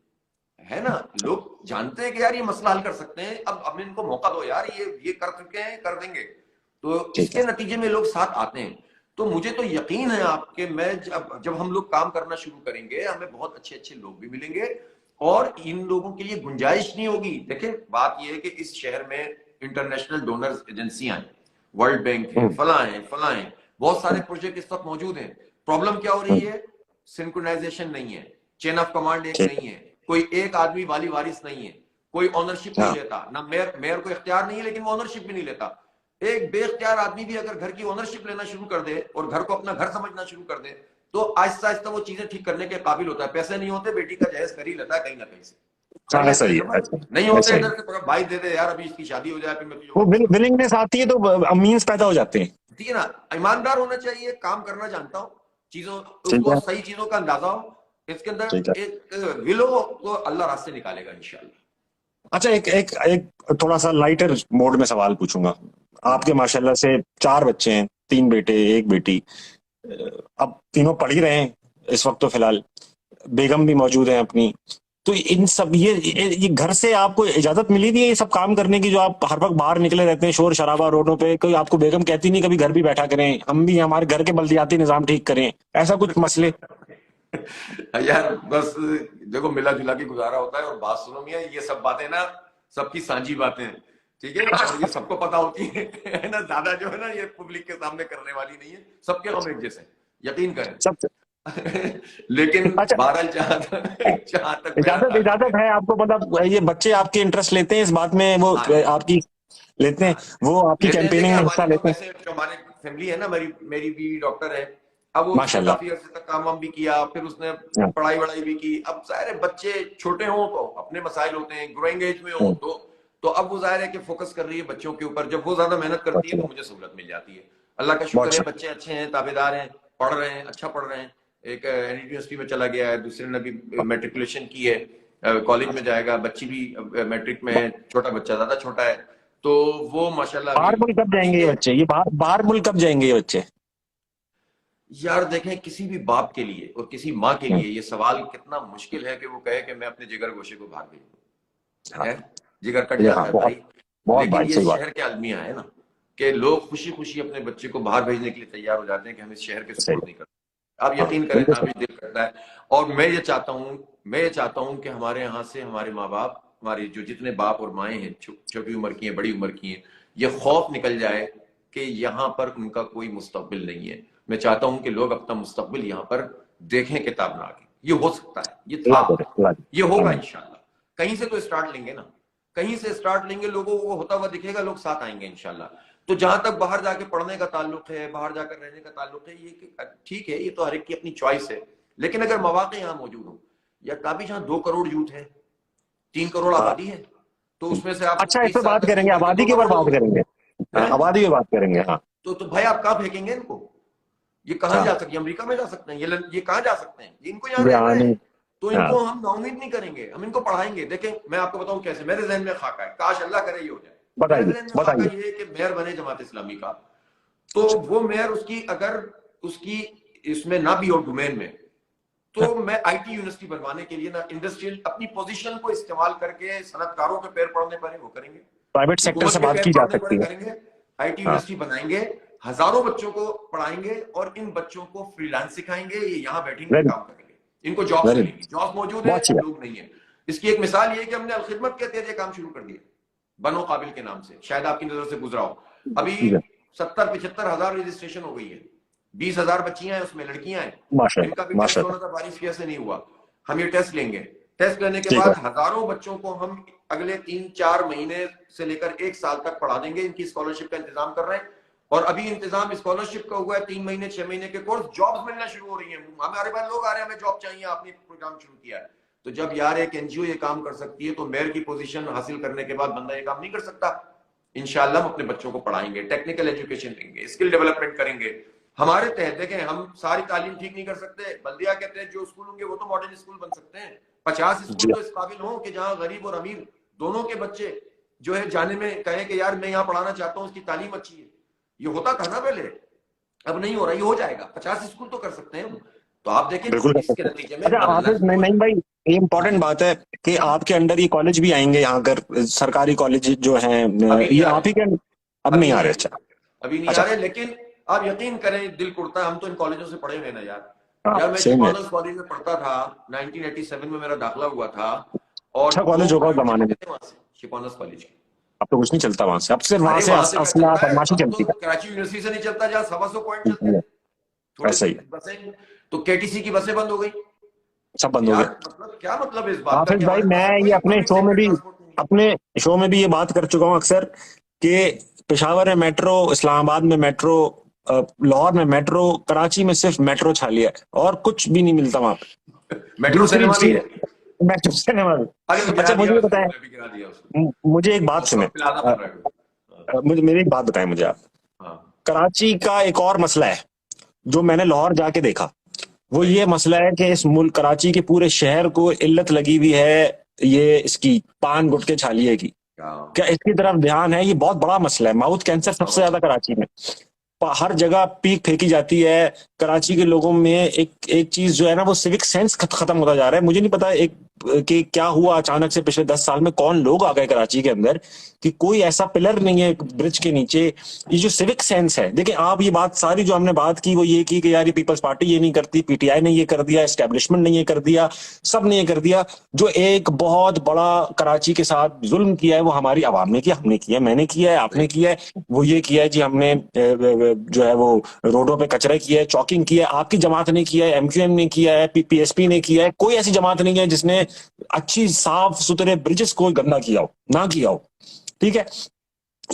Speaker 2: है ना? लोग जानते हैं कि यार ये मसला हल कर सकते हैं, अब इनको मौका दो यार, ये कर चुके हैं, कर देंगे, तो
Speaker 3: ठीक
Speaker 2: इसके
Speaker 3: है।
Speaker 2: नतीजे में लोग साथ आते हैं। तो मुझे तो यकीन है आपके, मैं जब हम लोग काम करना शुरू करेंगे, हमें बहुत अच्छे अच्छे लोग भी मिलेंगे, और इन लोगों के लिए गुंजाइश नहीं होगी। देखिए बात यह है कि इस शहर में इंटरनेशनल डोनर्स एजेंसियां हैं, वर्ल्ड बैंक है,
Speaker 3: हम्म,
Speaker 2: फला है, बहुत सारे प्रोजेक्ट इस वक्त मौजूद हैं। प्रॉब्लम क्या हो रही है? सिंक्रोनाइजेशन नहीं है, चेन ऑफ कमांड एक
Speaker 3: ठीक
Speaker 2: नहीं है, कोई एक आदमी वाली वारिस नहीं है, कोई ऑनरशिप
Speaker 3: है।
Speaker 2: नहीं
Speaker 3: हाँ
Speaker 2: लेता ना, मेयर को इख्तियार नहीं है लेकिन वो ऑनरशिप भी नहीं लेता। एक बेख्तियार आदमी भी अगर घर की ओनरशिप लेना शुरू कर दे और घर को अपना घर समझना शुरू कर दे, तो आहिस्ता आहिस्ता वो चीजें ठीक करने के काबिल होता है। पैसे नहीं होते, बेटी का जहेज कर ही लेता है कहीं ना कहीं से, कर
Speaker 3: हाँ,
Speaker 2: लेते
Speaker 3: ऐसा
Speaker 2: हैं
Speaker 3: ही
Speaker 2: जमा,
Speaker 3: है, ऐसा
Speaker 2: नहीं होते
Speaker 3: ऐसा ही
Speaker 2: इधर
Speaker 3: है।
Speaker 2: से पकड़, भाई दे दे यार अभी इसकी शादी हो जाए फिर मैं तुझे
Speaker 3: वो
Speaker 2: वापस कर दूंगा।
Speaker 3: विलिंगनेस आती है तो मीन्स पैदा हो जाते हैं।
Speaker 2: ठीक है ना? ईमानदार होना चाहिए, काम करना जानता हूँ, चीजों
Speaker 3: ठीक
Speaker 2: उसको
Speaker 3: है।
Speaker 2: सही चीजों का अंदाजा हो, इसके
Speaker 3: ठीक है।
Speaker 2: अंदर एक विलो, तो अल्लाह रास्ते निकालेगा इंशाल्लाह।
Speaker 3: अच्छा, एक एक एक थोड़ा सा लाइटर मोड में सवाल पूछूंगा। आपके माशाल्लाह से 4 बच्चे हैं, 3 बेटे 1 बेटी। अब तीनों पढ़ ही रहे हैं इस वक्त तो फिलहाल, बेगम भी मौजूद है अपनी। तो इन सब ये घर से आपको इजाजत मिली थी ये सब काम करने की, जो आप हर वक्त बाहर निकले रहते हैं, शोर शराबा रोडों पे, कोई आपको बेगम कहती नहीं कभी घर भी बैठा करें, हम भी हमारे घर के बल्दियाती निजाम ठीक करें, ऐसा कुछ मसले?
Speaker 2: यार बस देखो, मिला जुला के गुजारा होता है। और बात सुनो मियां, ये सब बातें ना सबकी सांझी बातें हैं, ठीक है, और ये सबको पता होती है ना, ज्यादा जो है ना ये पब्लिक के सामने करने वाली नहीं है, सबके हम एक जैसे हैं, यकीन करें।
Speaker 3: सब
Speaker 2: लेकिन
Speaker 3: अच्छा,
Speaker 2: बहरहाल जहां जहां तक मेरा
Speaker 3: इजाजत
Speaker 2: ताल्लुक
Speaker 3: इजाजत
Speaker 2: है,
Speaker 3: है आपको, मतलब ये बच्चे आपके इंटरेस्ट लेते हैं इस बात में, वो
Speaker 2: हाँ लेते हैं,
Speaker 3: आपकी लेते हैं,
Speaker 2: हाँ
Speaker 3: वो आपकी
Speaker 2: लेते हैं। देखिए
Speaker 3: कैंपेनिंग में हिस्सा
Speaker 2: हमारी तो
Speaker 3: लेते हैं?
Speaker 2: वैसे जो हमारे फैमिली है ना, मेरी मेरी बीवी डॉक्टर है। अब वो उसने
Speaker 3: माशाल्लाह।
Speaker 2: काफी अर्से तक काम वाम भी किया, फिर उसने
Speaker 3: हाँ,
Speaker 2: पढ़ाई वढ़ाई भी की। अब जाहिर है बच्चे छोटे हों तो अपने मसाइल होते हैं, ग्रोइंग एज में हो
Speaker 3: हम्म,
Speaker 2: तो अब वो जाहिर है कि फोकस कर रही है बच्चों के ऊपर। जब वो ज्यादा मेहनत
Speaker 3: बहुत
Speaker 2: करती है
Speaker 3: सही
Speaker 2: तो
Speaker 3: है,
Speaker 2: मुझे सहूलत मिल जाती है। अल्लाह का
Speaker 3: बहुत
Speaker 2: शुक्र है,
Speaker 3: सही।
Speaker 2: बच्चे अच्छे हैं, ताबेदार हैं, पढ़ रहे हैं, अच्छा पढ़ रहे हैं। एक यूनिवर्सिटी में चला गया है, दूसरे ने भी मेट्रिकुलेशन की है, कॉलेज में जाएगा। बच्ची भी मैट्रिक में है, छोटा बच्चा ज्यादा छोटा है, तो वो माशाल्लाह अभी
Speaker 3: बाहर मुल्क कब जाएंगे ये
Speaker 2: पढ़ेंगे।
Speaker 3: बच्चे, ये बाहर बाहर मुल्क कब जाएंगे ये बच्चे?
Speaker 2: यार देखें, किसी भी बाप के लिए और किसी माँ के
Speaker 3: हम्म,
Speaker 2: लिए ये सवाल कितना मुश्किल है कि वो कहे कि मैं अपने जिगर गोशे को बाहर भेजूं।
Speaker 3: हाँ,
Speaker 2: है, जिगर कट
Speaker 3: ये
Speaker 2: जाता
Speaker 3: हाँ,
Speaker 2: है
Speaker 3: बहुत
Speaker 2: भाई।
Speaker 3: बहुत
Speaker 2: लेकिन
Speaker 3: भाई
Speaker 2: ये
Speaker 3: सही बात।
Speaker 2: शहर के अलमिया है ना, कि लोग खुशी खुशी अपने बच्चे को बाहर भेजने के लिए तैयार हो जाते हैं कि हम इस शहर के
Speaker 3: सही।
Speaker 2: सपोर्ट नहीं करते। आप
Speaker 3: हाँ,
Speaker 2: यकीन करें
Speaker 3: बिल्कुल
Speaker 2: ना,
Speaker 3: सही।
Speaker 2: भी दिल करता है। और मैं ये चाहता हूं कि हमारे यहाँ से हमारे माँ बाप, हमारे जो जितने बाप और माएँ हैं, छोटी उम्र की हैं, बड़ी उम्र की हैं, ये खौफ निकल जाए कि यहाँ पर उनका कोई मुस्तकबिल नहीं है। मैं चाहता हूं कि लोग अपना मुस्तकबिल यहाँ पर देखें किताब ना आगे। ये हो सकता है, ये था,
Speaker 3: अल्लाह करे, अल्लाह
Speaker 2: ये
Speaker 3: करे,
Speaker 2: होगा
Speaker 3: आमीन।
Speaker 2: इंशाल्लाह। कहीं से तो स्टार्ट लेंगे ना, कहीं से स्टार्ट लेंगे, लोगों को होता हुआ दिखेगा, लोग साथ आएंगे इंशाल्लाह। तो जहां तक बाहर जाके पढ़ने का ताल्लुक है, बाहर जाकर रहने का ताल्लुक है, ये ठीक है, ये तो हर एक की अपनी चॉइस है। लेकिन अगर मौके यहाँ मौजूद हो, या काबी जहां 2 करोड़ यूथ है, 3 करोड़
Speaker 3: हाँ,
Speaker 2: आबादी है, तो उसमें से आप
Speaker 3: अच्छा, इस पे
Speaker 2: 30 साल
Speaker 3: बात
Speaker 2: तक की
Speaker 3: करेंगे,
Speaker 2: उम्र के
Speaker 3: आबादी
Speaker 2: दो
Speaker 3: के ऊपर
Speaker 2: करोड़
Speaker 3: बात
Speaker 2: लोग
Speaker 3: करेंगे। हाँ,
Speaker 2: हैं।
Speaker 3: आबादी पे बात करेंगे, हाँ।
Speaker 2: तो भाई आप कहाँ फेंकेंगे इनको? ये कहाँ
Speaker 3: हाँ,
Speaker 2: जा सकते हैं? अमेरिका में जा सकते हैं, ये कहाँ जा सकते हैं? ये इनको यहाँ
Speaker 3: ये
Speaker 2: रहना है।
Speaker 3: आनी।
Speaker 2: तो
Speaker 3: हाँ,
Speaker 2: इनको हम नाउमीद नहीं करेंगे, हम इनको पढ़ाएंगे। देखें, मैं आपको बताऊं कैसे मेरे जहन में खाका है, काश अल्लाह करे ये हो जाए। मेरे
Speaker 3: बताइए
Speaker 2: जहन में खाका
Speaker 3: बताइए।
Speaker 2: ये है कि मेयर बने जमात इस्लामी का, तो
Speaker 3: अच्छा,
Speaker 2: वो मेयर उसकी अगर उसकी इसमें ना भी हो डोमेन में, तो मैं आईटी यूनिवर्सिटी बनवाने के लिए ना, इंडस्ट्रियल अपनी पोजीशन को इस्तेमाल करके सनतकारों के पैर पड़ने पड़े वो करेंगे,
Speaker 3: प्राइवेट सेक्टर
Speaker 2: हुकूमत
Speaker 3: से
Speaker 2: के
Speaker 3: बात
Speaker 2: पैर
Speaker 3: की जा
Speaker 2: पड़ने पड़े
Speaker 3: सकती है।
Speaker 2: करेंगे, आईटी
Speaker 3: हाँ,
Speaker 2: यूनिवर्सिटी बनाएंगे, हजारों बच्चों को पढ़ाएंगे, और इन बच्चों को फ्रीलांस सिखाएंगे, ये यहाँ बैठेंगे,
Speaker 3: वेरी
Speaker 2: काम करेंगे, इनको जॉब्स
Speaker 3: वेरी
Speaker 2: मिलेंगी। जॉब मौजूद है,
Speaker 3: बहुत अच्छी बात।
Speaker 2: लोग नहीं है। इसकी एक मिसाल ये है कि हमने अलखिदमत के तहत काम शुरू कर दिया, बनो काबिल के नाम से, शायद आपकी नजर से गुजरा हो। अभी
Speaker 3: ठीक है,
Speaker 2: 70-75 हजार रजिस्ट्रेशन हो गई है, 20 हजार बच्चियां हैं उसमें, लड़कियां हैं। इनका
Speaker 3: माशाल्लाह
Speaker 2: भी टेस्ट होना
Speaker 3: माशाल्लाह।
Speaker 2: था, बारिश की वजह से नहीं हुआ। हम ये टेस्ट लेंगे, टेस्ट लेने के
Speaker 3: ठीक है,
Speaker 2: बाद हजारों बच्चों को हम अगले 3-4 महीने से लेकर 1 साल तक पढ़ा देंगे। इनकी स्कॉलरशिप का इंतजाम कर रहे हैं, और अभी इंतजाम स्कॉलरशिप का हुआ है। 3 महीने 6 महीने के कोर्स, जॉब्स मिलना शुरू हो रही है। हमारे पास लोग आ रहे हैं, हमें जॉब चाहिए, आपने प्रोग्राम शुरू किया है। तो जब यार एक एनजीओ ये काम कर सकती है, तो मेयर की पोजीशन हासिल करने के बाद बंदा ये काम नहीं कर सकता। इंशाल्लाह हम अपने बच्चों को पढ़ाएंगे, टेक्निकल एजुकेशन देंगे, स्किल डेवलपमेंट करेंगे। हमारे तहत देखें, हम सारी तालीम ठीक नहीं कर सकते, बल्दिया के तहत जो स्कूल होंगे वो तो मॉडल स्कूल बन सकते हैं। 50 स्कूल
Speaker 3: जी,
Speaker 2: तो इस काबिल हो कि जहां गरीब और अमीर दोनों के बच्चे जो है जाने में कहें कि यार मैं यहाँ पढ़ाना चाहता हूँ, इसकी तालीम अच्छी है। ये होता था ना पहले, अब नहीं हो रहा, ये हो जाएगा। 50 स्कूल तो कर सकते हैं हम। तो आप देखें
Speaker 3: बिल्कुल कर
Speaker 2: इसके
Speaker 3: सकते
Speaker 2: नतीजे
Speaker 3: हैं।
Speaker 2: में
Speaker 3: अच्छा,
Speaker 2: बदलना
Speaker 3: हाफिज,
Speaker 2: शुरू
Speaker 3: नहीं
Speaker 2: हो
Speaker 3: नहीं
Speaker 2: जाएगा।
Speaker 3: भाई, ये इंपॉर्टेंट बात है कि आपके अंडर ये कॉलेज भी आएंगे, यहाँ कर सरकारी कॉलेज जो हैं,
Speaker 2: अभी नहीं
Speaker 3: ये
Speaker 2: आ
Speaker 3: आप ही
Speaker 2: रहे,
Speaker 3: के अब
Speaker 2: अभी
Speaker 3: नहीं आ
Speaker 2: नहीं
Speaker 3: रहे?
Speaker 2: आएंगे,
Speaker 3: अच्छा।
Speaker 2: अभी नहीं आ
Speaker 3: अच्छा,
Speaker 2: रहे। लेकिन आप यकीन करें, दिल कुड़ता है, हम तो इन कॉलेजों से पढ़े हुए ना यार।
Speaker 3: हाँ,
Speaker 2: यार मैं
Speaker 3: सेम है।
Speaker 2: शिकॉनर्स कॉलेज में पढ़ता था, 1987 में मेरा दाखिला हुआ था, और
Speaker 3: अच्छा
Speaker 2: 2
Speaker 3: कॉलेज होगा उस
Speaker 2: प्रोजेक्ट
Speaker 3: जमाने
Speaker 2: चलते
Speaker 3: में।
Speaker 2: थे वहां से, शिकॉनर्स कॉलेज के।
Speaker 3: अब तो कुछ नहीं चलता वहां से, अब सिर्फ वहां
Speaker 2: अरे
Speaker 3: से
Speaker 2: वहां से क्या
Speaker 3: असला
Speaker 2: चलता है,
Speaker 3: बदमाशी
Speaker 2: अब
Speaker 3: चलती
Speaker 2: तो कराची यूनिवर्सिटी से नहीं चलता, जहां 125 पॉइंट चलते
Speaker 3: है।
Speaker 2: थे, थोड़े
Speaker 3: ऐसा ही है,
Speaker 2: बसें, तो केटीसी की बसें बंद हो गई।
Speaker 3: सब
Speaker 2: तो
Speaker 3: बंद हो
Speaker 2: यार
Speaker 3: गया।
Speaker 2: मतलब क्या मतलब है इस बात का
Speaker 3: हाफिज
Speaker 2: कि
Speaker 3: भाई,
Speaker 2: हमारे पास
Speaker 3: मैं ये
Speaker 2: कोई पब्लिक सेक्टर ट्रांसपोर्ट नहीं है।
Speaker 3: अपने शो में भी ये बात कर चुका हूँ अक्सर कि पेशावर में मेट्रो, इस्लामाबाद में मेट्रो, लाहौर में मेट्रो, कराची में सिर्फ मेट्रो छालिया है और कुछ भी नहीं मिलता वहां पे।
Speaker 2: मेट्रो
Speaker 3: दूसरी
Speaker 2: सिनेमा भी
Speaker 3: चीज,
Speaker 2: है।
Speaker 3: मेट्रो सिनेमा भी।
Speaker 2: अरे वो गिरा
Speaker 3: अच्छा,
Speaker 2: दिया
Speaker 3: मुझे ये
Speaker 2: उसने,
Speaker 3: बताएं,
Speaker 2: हमने भी गिरा दिया उसको।
Speaker 3: मुझे एक बात
Speaker 2: अब
Speaker 3: सुने,
Speaker 2: अब प्लाजा बन रहा है वो।
Speaker 3: मुझे मेरी एक बात बताएं मुझे आप।
Speaker 2: हाँ
Speaker 3: कराची का एक और मसला है जो मैंने लाहौर जाके देखा, वो
Speaker 2: भाई,
Speaker 3: ये मसला है कि इस मुल्क कराची के पूरे शहर को इल्लत लगी हुई है ये इसकी पान गुटके छालिए की।
Speaker 2: क्या
Speaker 3: क्या इसकी तरफ ध्यान है? ये बहुत बड़ा मसला है, माउथ कैंसर सबसे ज्यादा कराची में, हर जगह पीक फेंकी जाती है। कराची के लोगों में एक एक चीज जो है ना, वो सिविक सेंस खत्म होता जा रहा है। मुझे नहीं पता एक कि क्या हुआ अचानक से पिछले 10 साल में, कौन लोग आ गए कराची के अंदर कि कोई ऐसा पिलर नहीं है ब्रिज के नीचे। ये जो सिविक सेंस है, देखिए आप, ये बात सारी जो हमने बात की वो ये की कि यार ये पीपल्स पार्टी ये नहीं करती, पीटीआई ने ये कर दिया, एस्टेब्लिशमेंट ने ये कर दिया, सब ने ये कर दिया। जो एक बहुत बड़ा कराची के साथ जुल्म किया है वो हमारी आवाम ने किया, हमने किया, मैंने किया है, आपने किया है। वो ये किया है जी, हमने जो है वो रोडों पे कचरा किया है, चौक ब्लॉकिंग की है, आपकी जमात ने किया है, एमक्यूएम ने किया है, पीएसपी ने किया है, कोई ऐसी जमात नहीं है जिसने अच्छी साफ सुथरे ब्रिजेस को गंदा किया हो, ना किया हो। ठीक है,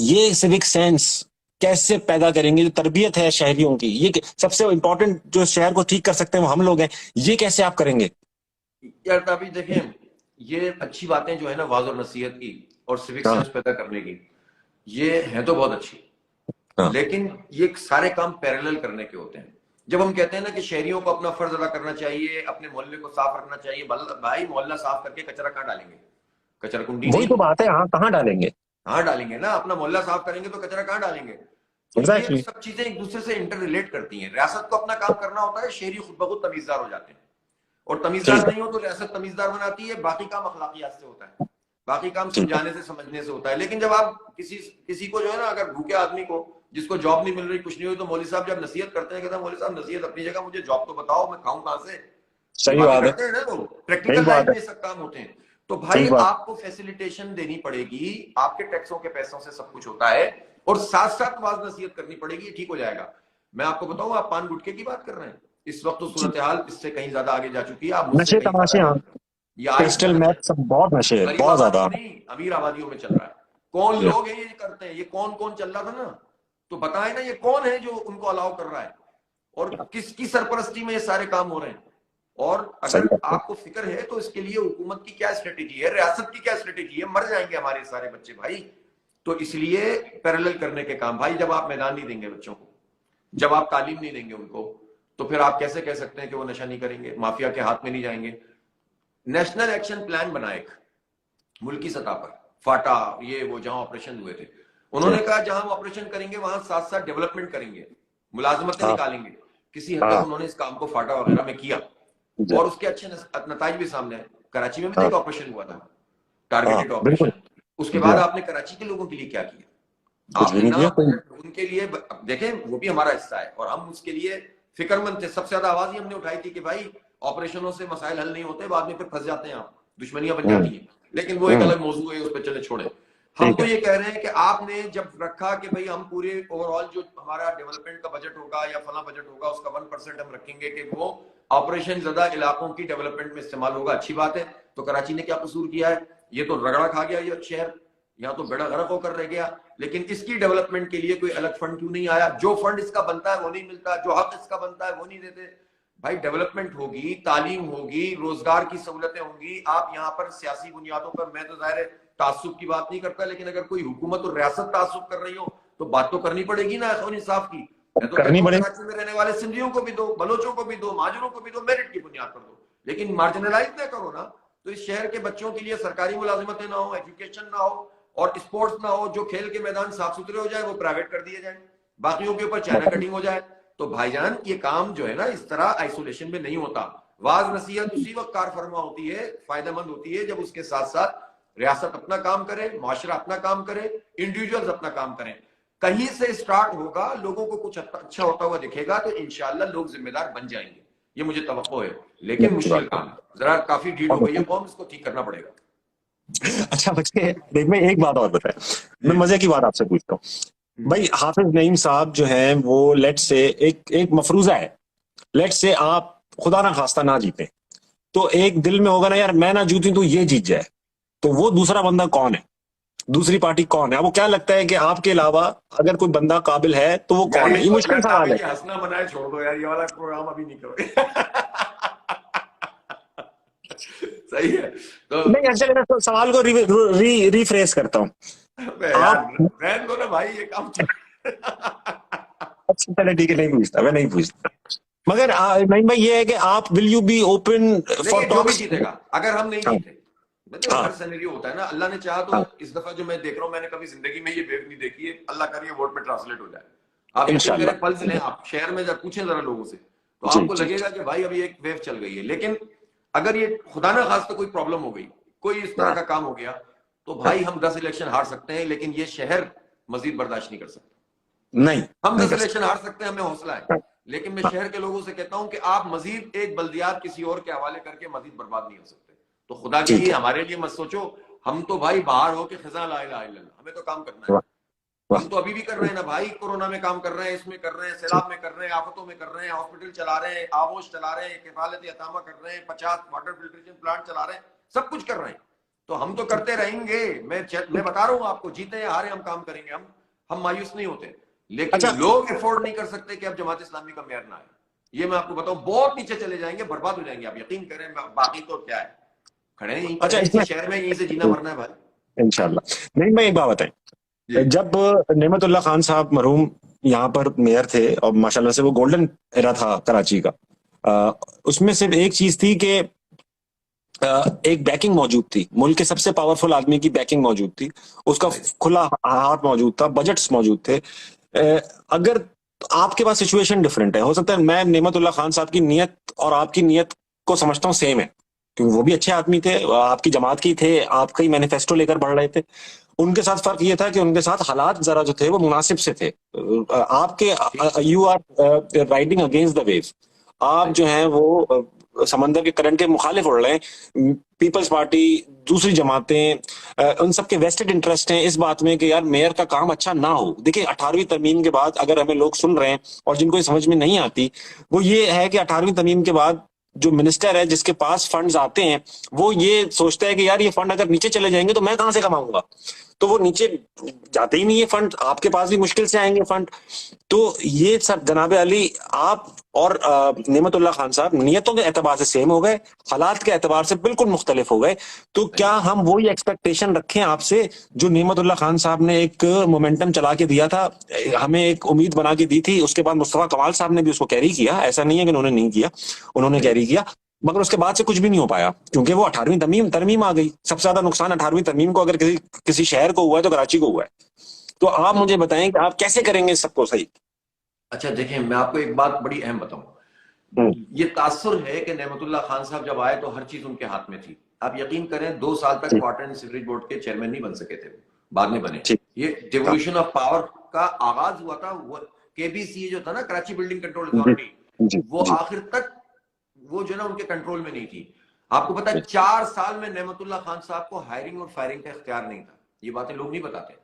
Speaker 3: ये सिविक सेंस कैसे पैदा करेंगे, जो तरबियत है शहरियों की, ये सबसे इंपॉर्टेंट, जो शहर को ठीक कर सकते हैं वो हम लोग हैं, ये कैसे आप करेंगे?
Speaker 2: यार अभी देखें, ये अच्छी बातें जो है ना वाज और नसीहत की और सिविक
Speaker 3: हाँ।
Speaker 2: सेंस पैदा करने की, ये है तो बहुत अच्छी,
Speaker 3: हाँ।
Speaker 2: लेकिन ये सारे काम पैरेलल करने के होते हैं। जब हम कहते हैं ना कि शहरियों को अपना फर्ज अदा करना चाहिए, अपने मोहल्ले को साफ रखना चाहिए, भाई मोहल्ला साफ करके कचरा कहाँ डालेंगे? कचरा कुंडी
Speaker 3: वही तो
Speaker 2: नहीं,
Speaker 3: बात है, हाँ, कहाँ डालेंगे?
Speaker 2: कहाँ डालेंगे ना, अपना मोहल्ला साफ करेंगे तो कचरा कहाँ डालेंगे? तो ये
Speaker 3: एग्जैक्टली।
Speaker 2: सब चीजें एक दूसरे से इंटर रिलेट करती हैं। रियासत को अपना काम करना होता है, शहरी खुद ब खुद तमीजदार हो जाते हैं, और तमीजदार नहीं हो तो रियासत तमीजदार बनाती है। बाकी काम अखलाकियात से होता है, बाकी काम समझाने से समझने से होता है। लेकिन जब आप किसी को जो है ना, अगर भूखे आदमी को जिसको जॉब नहीं मिल रही, कुछ नहीं हुई, तो मौलवी साहब जब नसीहत करते हैं, कहते हैं मौलवी साहब नसीहत अपनी जगह, मुझे जॉब तो बताओ, मैं खाऊं कहां से?
Speaker 3: सही बात है,
Speaker 2: करते हैं ना लोग,
Speaker 3: सही
Speaker 2: प्रैक्टिकल
Speaker 3: बात
Speaker 2: लाइफ
Speaker 3: है,
Speaker 2: में सब काम होते हैं। तो
Speaker 3: सही
Speaker 2: भाई
Speaker 3: बात।
Speaker 2: आपको फैसिलिटेशन देनी पड़ेगी, आपके टैक्सों के पैसों से सब कुछ होता है, और साथ साथ वाज नसीहत करनी पड़ेगी, ठीक हो जाएगा। मैं आपको बताऊं, आप पान गुटखे की बात कर रहे हैं, इस वक्त तो सूरत हाल इससे कहीं ज्यादा आगे जा चुकी है, आप मुझसे
Speaker 3: नशे
Speaker 2: कहीं
Speaker 3: तमाशे,
Speaker 2: ज्यादा
Speaker 3: हाँ,
Speaker 2: नहीं। ये आइस
Speaker 3: क्रिस्टल
Speaker 2: का नशा
Speaker 3: मैथ सब बहुत नशे है,
Speaker 2: गरीब
Speaker 3: बहुत ज्यादा।
Speaker 2: आबादियों नहीं, अमीर आबादियों में चल रहा है। कौन लोग हैं ये करते हैं? ये कौन कौन चल रहा था ना, तो बताए ना, ये कौन है जो उनको अलाउ कर रहा है, और किसकी सरपरस्ती में ये सारे काम हो रहे हैं? और
Speaker 3: सही
Speaker 2: अगर
Speaker 3: बात है।
Speaker 2: आपको फिक्र है तो इसके लिए हुकूमत की क्या स्ट्रेटेजी है, रियासत की क्या स्ट्रेटेजी है? मर जाएंगे हमारे सारे बच्चे भाई। तो इसलिए पैरेलल करने के काम भाई, जब आप मैदान नहीं देंगे बच्चों को, जब आप तालीम नहीं देंगे उनको, तो फिर आप कैसे कह सकते हैं कि वो नशा नहीं करेंगे, माफिया के हाथ में नहीं जाएंगे? नेशनल एक्शन प्लान बना एक मुल्की सतह पर, फाटा ये वो जहां ऑपरेशन हुए थे, उन्होंने कहा जहां हम ऑपरेशन करेंगे वहां साथ साथ डेवलपमेंट करेंगे, मुलाजमतें
Speaker 3: हाँ,
Speaker 2: निकालेंगे। किसी हद
Speaker 3: हाँ,
Speaker 2: तक उन्होंने इस काम को फाटा वगैरह में किया,
Speaker 3: जी,
Speaker 2: और उसके अच्छे नताज भी सामने आए। कराची में भी तो
Speaker 3: हाँ,
Speaker 2: एक ऑपरेशन हुआ था,
Speaker 3: हाँ,
Speaker 2: टारगेटेड
Speaker 3: बिल्कुल,
Speaker 2: ऑपरेशन। उसके
Speaker 3: जी
Speaker 2: बाद
Speaker 3: हाँ,
Speaker 2: आपने कराची के लोगों के लिए क्या किया?
Speaker 3: कुछ भी
Speaker 2: आपने
Speaker 3: नहीं
Speaker 2: ना
Speaker 3: किया कोई।
Speaker 2: उनके लिए देखें, वो भी हमारा हिस्सा है, और हम उसके लिए फिक्रमंद थे। सबसे ज्यादा आवाज ही हमने उठाई थी कि भाई ऑपरेशनों से मसाइल हल नहीं होते, बाद में फिर फंस जाते हैं आप, दुश्मनियां बन जाती हैं। लेकिन वो एक अलग मौजू है, उस पर चले छोड़े। हम
Speaker 3: ठीक
Speaker 2: तो
Speaker 3: है,
Speaker 2: ये कह रहे हैं कि आपने जब रखा कि भाई हम पूरे ओवरऑल जो हमारा डेवलपमेंट का बजट होगा या फला बजट होगा, उसका 1% हम रखेंगे कि वो ऑपरेशन ज्यादा इलाकों की डेवलपमेंट में इस्तेमाल होगा, अच्छी बात है। तो कराची ने क्या कसूर किया है? ये तो रगड़ा खा गया ये शहर, यहाँ तो बेड़ा गर्क होकर रह गया। लेकिन इसकी डेवलपमेंट के लिए कोई अलग फंड क्यों नहीं आया? जो फंड इसका बनता है वो नहीं मिलता, जो हक इसका बनता है वो नहीं देते। भाई डेवलपमेंट होगी, तालीम होगी, रोजगार की सहूलतें होंगी। आप यहाँ पर सियासी बुनियादों पर, मैं तो जाहिर है तासुब की बात नहीं करता, लेकिन अगर कोई हुकूमत और रियासत तासुब कर रही हो तो बात तो करनी पड़ेगी ना इख्वान इंसाफ की। मैं तो कहता
Speaker 3: करनी
Speaker 2: हूँ
Speaker 3: पड़ेगी।
Speaker 2: कराची में रहने वाले सिंधियों को भी दो, बलोचों को भी दो, महाजरों को भी दो, मेरिट की बुनियाद पर दो, लेकिन मार्जिनलाइज ना करो ना। तो इस शहर के बच्चों के लिए सरकारी मुलाजिमतें ना हो, एजुकेशन ना हो, और स्पोर्ट्स ना हो, जो खेल के मैदान साफ सुथरे हो जाए वो प्राइवेट कर दिए जाए, बाकियों के ऊपर चाइना कटिंग हो जाए। तो भाईजान ये काम जो है ना, इस तरह आइसोलेशन में नहीं होता। वाज नसीहत उसी वक्त कार फरमा होती है, फायदेमंद होती है, जब उसके साथ साथ रियासत अपना काम करे, मुआशरा अपना काम करे, इंडिविजुअल्स अपना काम करें। कहीं से स्टार्ट होगा, लोगों को कुछ अच्छा होता हुआ दिखेगा तो इंशाल्लाह लोग जिम्मेदार बन जाएंगे, ये मुझे तवक्को है। लेकिन मुश्किल काम है, जरा काफी ढीठ हो गई है कौम, इसको ठीक करना पड़ेगा।
Speaker 3: अच्छा बच्चे, देख मैं एक बात और बताया, मैं मजे की बात आपसे पूछता हूँ भाई। हाफिज नईम साहब जो हैं वो लेट से एक मफरूजा है, लेट से आप खुदा ना खास्ता ना जीते, तो एक दिल में होगा ना यार, मैं ना जीतूं तो ये जीत जाए, तो वो दूसरा बंदा कौन है, दूसरी पार्टी कौन है? आपको क्या लगता है कि आपके अलावा अगर कोई बंदा काबिल है तो वो कौन है? ये मुश्किल सवाल है।
Speaker 2: हंसना मनाए छोड़ दो यार, ये वाला प्रोग्राम अभी नहीं करोगे। सही है तो
Speaker 3: नहीं, एक्चुअली मैं सवाल को रिफ्रेश करता हूँ। आप
Speaker 2: रहने दो ना भाई, ये काम।
Speaker 3: अच्छा चले ठीक है, नहीं पूछता, मैं नहीं पूछता, मगर नहीं भाई, ये है कि आप will you be open for
Speaker 2: जो भी
Speaker 3: टॉक्स?
Speaker 2: जीतेगा, अगर हम नहीं
Speaker 3: हाँ,
Speaker 2: जीते, मतलब
Speaker 3: हाँ,
Speaker 2: हर सिनेरियो होता है ना, अल्लाह ने चाहा तो
Speaker 3: हाँ,
Speaker 2: इस दफा जो मैं देख रहा हूँ, मैंने कभी जिंदगी में ये वेव नहीं देखी है, अल्लाह करिए वोट में ट्रांसलेट हो जाए। आप यकीन करें, पल्स लें आप शहर में, जब पूछें जरा लोगों से, तो
Speaker 3: जी,
Speaker 2: आपको
Speaker 3: जी,
Speaker 2: लगेगा कि भाई अभी एक वेव चल गई है। लेकिन अगर ये खुदा ना खास्ता कोई प्रॉब्लम हो गई, कोई इस तरह
Speaker 3: हाँ,
Speaker 2: का काम हो गया, तो भाई हम 10 इलेक्शन हार सकते हैं, लेकिन ये शहर मजीद बर्दाश्त नहीं कर सकता।
Speaker 3: नहीं
Speaker 2: हम
Speaker 3: नहीं
Speaker 2: 10
Speaker 3: कर
Speaker 2: इलेक्शन हार सकते हैं, हमें हौसला है,
Speaker 3: सकता।
Speaker 2: लेकिन मैं
Speaker 3: हाँ,
Speaker 2: शहर के लोगों से कहता हूं कि आप मजीद एक बल्दियात किसी और के हवाले करके मजीद बर्बाद नहीं हो सकते। तो खुदा के
Speaker 3: ठीक
Speaker 2: लिए
Speaker 3: है,
Speaker 2: हमारे लिए मत सोचो, हम तो भाई बाहर हो के खजा ला इलाहा इल्लल्लाह, हमें तो काम करना है।
Speaker 3: वाह।
Speaker 2: हम तो अभी भी कर रहे हैं ना भाई, कोरोना में काम कर रहे हैं, इसमें कर रहे हैं, सैलाब में कर रहे हैं, आफतों में कर रहे हैं, हॉस्पिटल चला रहे हैं, आगोश चला रहे हैं, किफालत अतामा कर रहे हैं, 50 वाटर फिल्ट्रेशन प्लांट चला रहे हैं, सब कुछ कर रहे हैं। तो हम तो करते रहेंगे। मैं बता रहा हूं आपको, जीते या हारे हम काम करेंगे। हम मायूस नहीं होते, लेकिन
Speaker 3: अच्छा
Speaker 2: लोग अफोर्ड नहीं कर सकते कि अब जमात इस्लामी का मेयर ना आए। ये मैं आपको बताऊं, बहुत नीचे चले जाएंगे, बर्बाद हो जाएंगे, आप यकीन करें। बाकी तो क्या है, खड़े हैं यहीं पर
Speaker 3: अच्छा,
Speaker 2: हैं, इसी
Speaker 3: इसमें
Speaker 2: शहर में, यहीं से जीना मरना है भाई।
Speaker 3: इंशाल्लाह। नहीं, मैं एक बात बताएं,
Speaker 2: जी
Speaker 3: जब नेमतुल्ला खान साहब मरहूम यहाँ पर मेयर थे और माशाल्लाह से वो गोल्डन एरा था कराची का, उसमें सिर्फ एक चीज थी कि एक बैकिंग मौजूद थी, मुल्क के सबसे पावरफुल आदमी की बैकिंग मौजूद थी, उसका खुला हाथ मौजूद था, बजट्स मौजूद थे। अगर आपके पास सिचुएशन डिफरेंट है, हो सकता है मैं नेमतुल्ला खान साहब की नीयत और आपकी नीयत को समझता हूँ सेम है, क्योंकि वो भी अच्छे आदमी थे, आपकी जमात की थे, आपका ही मैनिफेस्टो लेकर बढ़ रहे थे। उनके साथ फर्क ये था कि उनके साथ हालात जरा जो थे वो मुनासिब से थे। आपके you are riding against the wave, आप जो हैं वो समंदर के करंट के मुखालिफ उड़ रहे हैं। पीपल्स पार्टी, दूसरी जमातें, उन सबके वेस्टेड इंटरेस्ट हैं इस बात में कि यार मेयर का काम अच्छा ना हो। देखिए 18वीं तरमीम के बाद अगर हमें लोग सुन रहे हैं और जिनको ये समझ में नहीं आती, वो ये है कि 18वीं तरमीम के बाद जो मिनिस्टर है जिसके पास फंड्स आते हैं, वो ये सोचता है कि यार ये फंड अगर नीचे चले जाएंगे तो मैं कहां से कमाऊंगा, तो वो नीचे जाते ही नहीं है फंड, आपके पास भी मुश्किल से आएंगे फंड। तो ये सब जनाबे अली, आप और नेमतुल्ला खान साहब नियतों के एतबार से सेम हो गए, हालात के एतबार से बिल्कुल मुख्तलिफ हो गए। तो क्या हम वही एक्सपेक्टेशन रखें आपसे जो नेमतुल्ला खान साहब ने एक मोमेंटम चला के दिया था, हमें एक उम्मीद बना के दी थी, उसके बाद मुस्तफा कमाल साहब ने भी उसको कैरी किया, ऐसा नहीं है कि उन्होंने नहीं किया, उन्होंने कैरी किया, मगर उसके बाद से कुछ भी नहीं हो पाया, क्योंकि वो 18वीं तरमीम तरमीम आ गई। सबसे ज्यादा नुकसान 18वीं तरमीम को अगर किसी किसी शहर को हुआ है तो कराची को हुआ है। तो आप मुझे बताएं कि आप कैसे करेंगे इस सबको सही।
Speaker 2: अच्छा देखिए, मैं आपको एक बात बड़ी अहम बताऊं। ये तासुर है कि नेमतुल्ला खान साहब जब आए तो हर चीज उनके हाथ में थी। आप यकीन करें 2 साल तक
Speaker 3: जी
Speaker 2: वाटर एंड सीवरेज बोर्ड के चेयरमैन नहीं बन सके थे, वो बाद में बने।
Speaker 3: ठीक।
Speaker 2: ये डिवोल्यूशन ऑफ पावर का आगाज हुआ था, वो केबीसी जो था ना, कराची बिल्डिंग कंट्रोल
Speaker 3: जी
Speaker 2: अथॉरिटी,
Speaker 3: जी
Speaker 2: वो
Speaker 3: जी
Speaker 2: आखिर तक वो जो ना उनके कंट्रोल में नहीं थी। आपको पता है 4 साल में नेमतुल्ला खान साहब को हायरिंग और फायरिंग का इख्तियार नहीं था। ये बातें लोग नहीं बताते।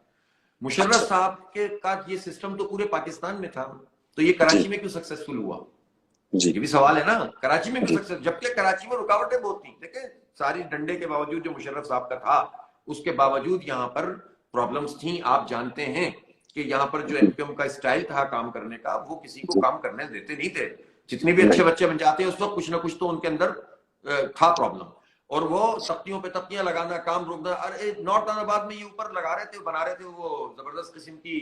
Speaker 2: मुशर्रफ
Speaker 3: अच्छा
Speaker 2: साहब के का ये सिस्टम तो पूरे पाकिस्तान में था, तो ये कराची
Speaker 3: जी
Speaker 2: में क्यों सक्सेसफुल हुआ?
Speaker 3: जी
Speaker 2: ये भी सवाल है ना, कराची में क्यों
Speaker 3: जी
Speaker 2: सक्सेस, जबकि कराची में रुकावटें बहुत थी। देखें, सारी डंडे के बावजूद जो मुशर्रफ साहब का था, उसके बावजूद यहाँ पर प्रॉब्लम्स थी। आप जानते हैं कि यहाँ पर जो
Speaker 3: जी
Speaker 2: एमपीएम का स्टाइल था काम करने का, वो किसी को
Speaker 3: जी
Speaker 2: काम करने देते नहीं थे। जितने भी
Speaker 3: नहीं
Speaker 2: अच्छे बच्चे बन जाते हैं उस वक्त कुछ ना कुछ तो उनके अंदर था प्रॉब्लम, और वो तख्तियों पे तख्तियां लगाना, काम रोकना। अरे नॉर्थ अहमदाबाद में ये ऊपर लगा रहे थे, बना रहे थे वो जबरदस्त किस्म की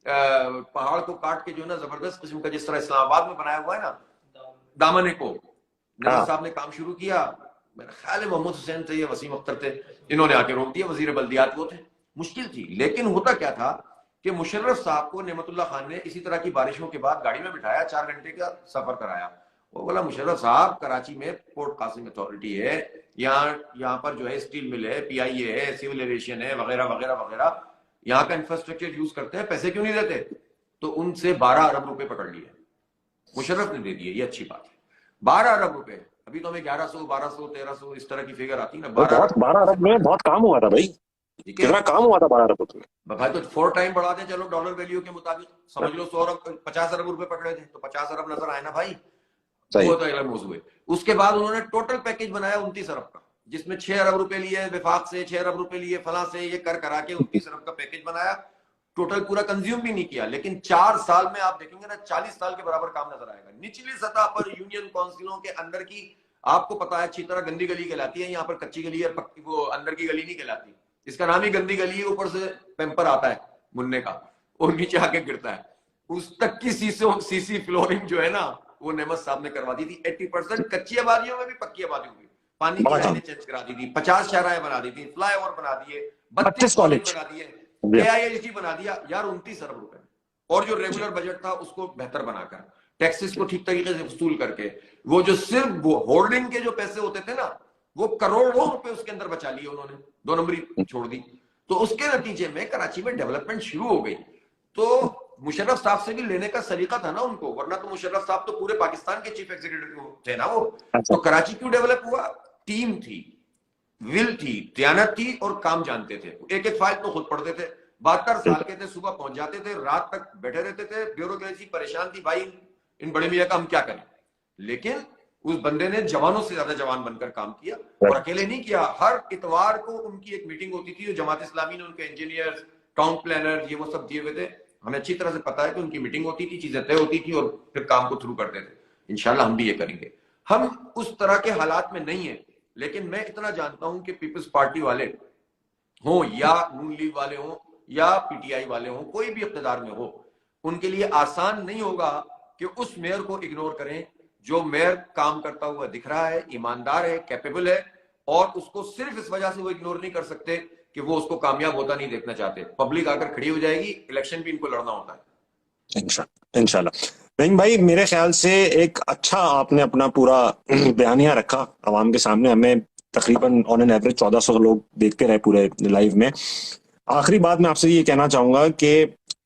Speaker 2: पहाड़ को काट के जो है ना, जबरदस्त किस्म का, जिस तरह इस्लामाबाद में बनाया हुआ है ना, दामने को नजर
Speaker 3: हाँ
Speaker 2: साहब ने काम शुरू किया। मेरा ख्याल है मोहम्मद हुसैन थे या वसीम अख्तर थे, इन्होंने आके रोक दिया। वजीर बल्दियात वो थे। मुश्किल थी, लेकिन होता क्या था कि मुशर्रफ साहब को नेमतुल्ला खान ने इसी तरह की बारिशों के बाद गाड़ी में बिठाया, 4 घंटे का सफर कराया। वो बोला, मुशर्रफ साहब, कराची में पोर्ट कासिम अथॉरिटी है, यहाँ पर जो है स्टील मिल है, पीआईए है, सिविल एविएशन है, वगैरह वगैरह वगैरह, यहाँ का इंफ्रास्ट्रक्चर यूज करते हैं, पैसे क्यों नहीं देते? तो उनसे 12 अरब रुपए पकड़ लिए, मुशर्रफ ने दे दिए। ये अच्छी बात है, 12 अरब रुपए। अभी तो हमें 1100, 1200, 1300 इस तरह की फिगर आती है ना।
Speaker 3: वो
Speaker 2: 12
Speaker 3: बहुत,
Speaker 2: अरब
Speaker 3: 12
Speaker 2: से
Speaker 3: अरब में बहुत काम हुआ था भाई,
Speaker 2: ठीक है
Speaker 3: कितना काम हुआ था 12 अरब में।
Speaker 2: भाई, तो 4 टाइम बढ़ा दें, चलो डॉलर वैल्यू के मुताबिक समझ लो 100 अरब, 50 अरब रुपए पकड़े थे, तो 50 अरब नजर आए ना भाई।
Speaker 3: सही।
Speaker 2: वो तो अलग मौजूद है। उसके बाद उन्होंने टोटल पैकेज बनाया 29 अरब का, जिसमें 6 अरब रुपए लिए विफाक से, 6 अरब रुपए लिए फला से, ये कर करा के 29 अरब का पैकेज बनाया। टोटल पूरा कंज्यूम भी नहीं किया, लेकिन 4 साल में आप देखेंगे ना, 40 साल के बराबर काम नजर आएगा। निचली सतह पर यूनियन काउंसिलों के अंदर की, आपको पता है अच्छी तरह, गंदी गली कहलाती है। यहाँ पर कच्ची गली और पक्की, वो अंदर की गली नहीं कहलाती, इसका नाम ही गंदी गली है। ऊपर से पेम्पर आता है मुन्ने का और नीचे आके गिरता है। उस तक की सीसी फ्लोरिंग जो है ना, वो नेमत साहब ने करवा दी थी। 80% कच्ची आबादियों में भी पक्की आबादियों में पानी की लाइनें चेंज करा दी थी, 50 शहराएं बना दी थी, फ्लाईओवर बना दिए, 32 कॉलेज बना दिए, AIHT बना दिया यार 29 अरब रुपए। और जो रेगुलर बजट था उसको बेहतर बनाकर, टैक्सेस को ठीक तरीके से वसूल करके, वो जो सिर्फ होल्डिंग के जो पैसे होते थे ना, वो करोड़ों रुपए उसके अंदर बचा लिए उन्होंने, 2 नंबरी छोड़ दी। तो उसके नतीजे में कराची में डेवलपमेंट शुरू हो गई। तो मुशर्रफ साहब से भी लेने का सलीका था ना उनको, वरना तो मुशर्रफ साहब तो पूरे पाकिस्तान के चीफ एग्जीक्यूटिव थे ना वो। तो कराची क्यों डेवलप हुआ? टीम थी, विल थी, दयानत थी और काम जानते थे। एक एक फाइल तो खुद पढ़ते थे, 72 साल के थे, सुबह पहुंच जाते थे, रात तक बैठे रहते थे, ब्यूरोक्रेसी परेशान थी भाई, इन बड़े मियाँ का हम क्या करें। लेकिन उस बंदे ने जवानों से ज्यादा जवान बनकर काम किया, और अकेले नहीं किया। हर इतवार को उनकी एक मीटिंग होती थी, जो जमात इस्लामी ने उनके इंजीनियर, टाउन प्लानर, ये वो सब दिए हुए थे। हमें अच्छी तरह से पता है कि उनकी मीटिंग होती थी, चीजें तय होती थी, और फिर काम को थ्रू करते थे। इंशाल्लाह हम भी ये करेंगे। हम उस तरह के हालात में नहीं है, लेकिन मैं इतना जानता हूं कि पीपल्स पार्टी वाले हो या नून लीग वाले हो या पीटीआई वाले हो, कोई भी इख्तिदार में हो, उनके लिए आसान नहीं होगा कि उस मेयर को इग्नोर करें। जो मेयर काम करता हुआ दिख रहा है, ईमानदार है, कैपेबल है, और उसको सिर्फ इस वजह से वो इग्नोर नहीं कर सकते कि वो उसको कामयाब होता नहीं देखना चाहते। पब्लिक आकर खड़ी हो जाएगी, इलेक्शन भी इनको लड़ना होता है।
Speaker 3: इंशाल्लाह। नहीं भाई, मेरे ख्याल से एक अच्छा आपने अपना पूरा बयानिया रखा आवाम के सामने। हमें तकरीबन ऑन एन एवरेज 1400 लोग देखते रहे पूरे लाइव में। आखिरी बात मैं आपसे ये कहना चाहूंगा कि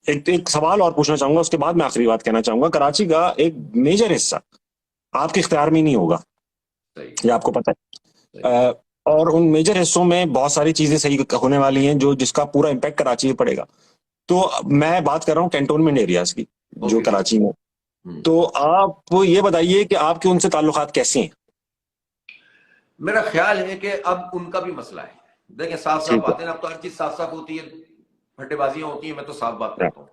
Speaker 3: एक सवाल और पूछना चाहूंगा, उसके बाद मैं आखिरी बात कहना चाहूंगा। कराची का एक मेजर हिस्सा आपके इख्तियार में नहीं होगा, ये आपको पता है, और उन मेजर हिस्सों में बहुत सारी चीजें सही होने वाली हैं जो जिसका पूरा इम्पैक्ट कराची में पड़ेगा। तो मैं बात कर रहा हूँ कैंटोनमेंट एरियाज की, जो कराची में। तो आप ये बताइए कि आपके उनसे ताल्लुकात कैसे हैं?
Speaker 2: मेरा ख्याल है कि अब उनका भी मसला है। देखें, साफ साफ बातें, अब तो हर चीज साफ साफ होती है, फट्टेबाजियां होती है, मैं तो साफ बात करता हूँ।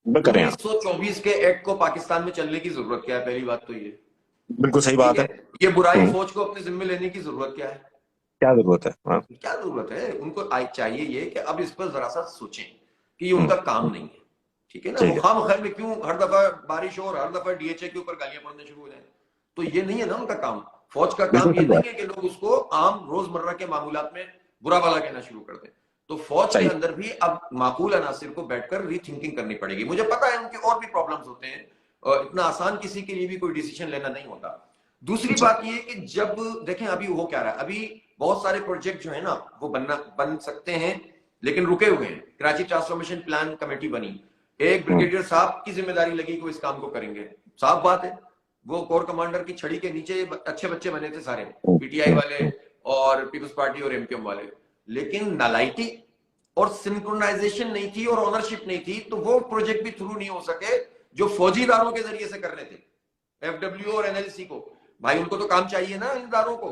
Speaker 2: 1924 के एक्ट को पाकिस्तान में चलने की जरूरत क्या है? पहली बात तो ये
Speaker 3: बिल्कुल सही बात है।
Speaker 2: ये बुराई फौज को अपने जिम्मे लेने की जरूरत क्या है?
Speaker 3: क्या जरूरत है?
Speaker 2: क्या जरूरत है? उनको चाहिए ये कि अब इस पर जरा सा सोचें कि ये उनका काम नहीं है, ठीक है ना। मुखाम खैर में क्यों हर दफा बारिश हो और हर दफा डीएचए के ऊपर गालियां पड़ने शुरू हो जाए? तो ये नहीं है ना उनका काम। फौज का काम ये नहीं है कि लोग उसको आम रोजमर्रा के मामूलात में बुरा भला कहना शुरू कर दें। तो फौज के अंदर भी अब माकूल अनासिर को बैठकर रीथिंकिंग करनी पड़ेगी। मुझे पता है उनके और भी प्रॉब्लम्स होते हैं, और इतना आसान किसी के लिए भी कोई डिसीजन लेना नहीं होता। दूसरी बात ये कि जब देखें अभी हो क्या रहा है, अभी बहुत सारे प्रोजेक्ट जो है ना वो बन सकते हैं, लेकिन रुके हुए हैं। कराची ट्रांसफॉर्मेशन प्लान कमेटी बनी, एक ब्रिगेडियर साहब की जिम्मेदारी लगी कि इस काम को करेंगे। साफ बात है, वो कोर कमांडर की छड़ी के नीचे अच्छे बच्चे बने थे सारे, पीटीआई वाले और पीपल्स पार्टी और एमक्यूएम वाले, लेकिन नालायकी और सिंक्रोनाइजेशन नहीं थी और ओनरशिप नहीं थी, तो वो प्रोजेक्ट भी थ्रू नहीं हो सके जो फौजी इदारों के जरिए से करने थे, एफडब्ल्यू और एनएलसी को। भाई उनको तो काम चाहिए ना इन इदारों को,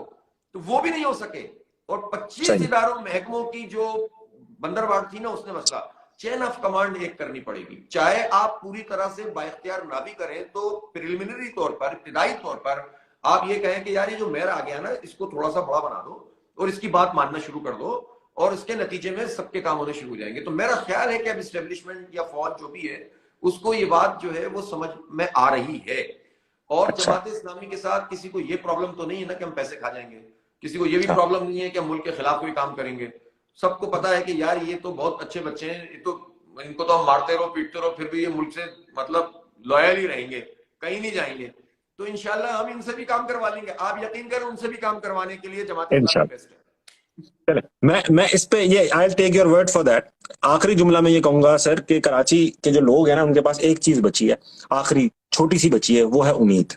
Speaker 2: तो वो भी नहीं हो सके। और 25 इदारों महकमों की जो बंदरबाड़ थी ना, उसने मसला चेन ऑफ कमांड एक करनी पड़ेगी। चाहे आप पूरी तरह से बाइख्तियार ना भी करें, तो प्रिलिमिनरी तौर पर, इब्तिदाई तौर पर आप ये कहें कि यार ये जो मेयर आ गया ना, इसको थोड़ा सा बड़ा बना दो और इसकी बात मानना शुरू कर दो, और इसके नतीजे में सबके काम होने शुरू हो जाएंगे। तो मेरा ख्याल है कि अब इस्टेब्लिशमेंट या फौज जो भी है, उसको ये बात जो है वो समझ में आ रही है। और जमात इस्लामी के साथ किसी को ये प्रॉब्लम तो नहीं है ना कि हम पैसे खा जाएंगे, किसी को ये भी प्रॉब्लम नहीं है कि हम मुल्क के खिलाफ कोई काम करेंगे। सबको पता है कि यार ये तो बहुत अच्छे बच्चे हैं, ये तो इनको तो हम मारते रहो पीटते रहो, फिर भी ये मुल्क से मतलब लॉयल ही रहेंगे, कहीं नहीं जाएंगे। तो इंशाल्लाह हम इनसे भी काम करवा लेंगे। आप यकीन करें, उनसे भी काम करवाने के लिए जमात इस्लामी बेस्ट है।
Speaker 3: मैं इस पे ये I will take your word for that. आखिरी जुमला में ये कहूंगा सर कि कराची के जो लोग हैं ना, उनके पास एक चीज बची है, आखिरी छोटी सी बची है, वो है उम्मीद।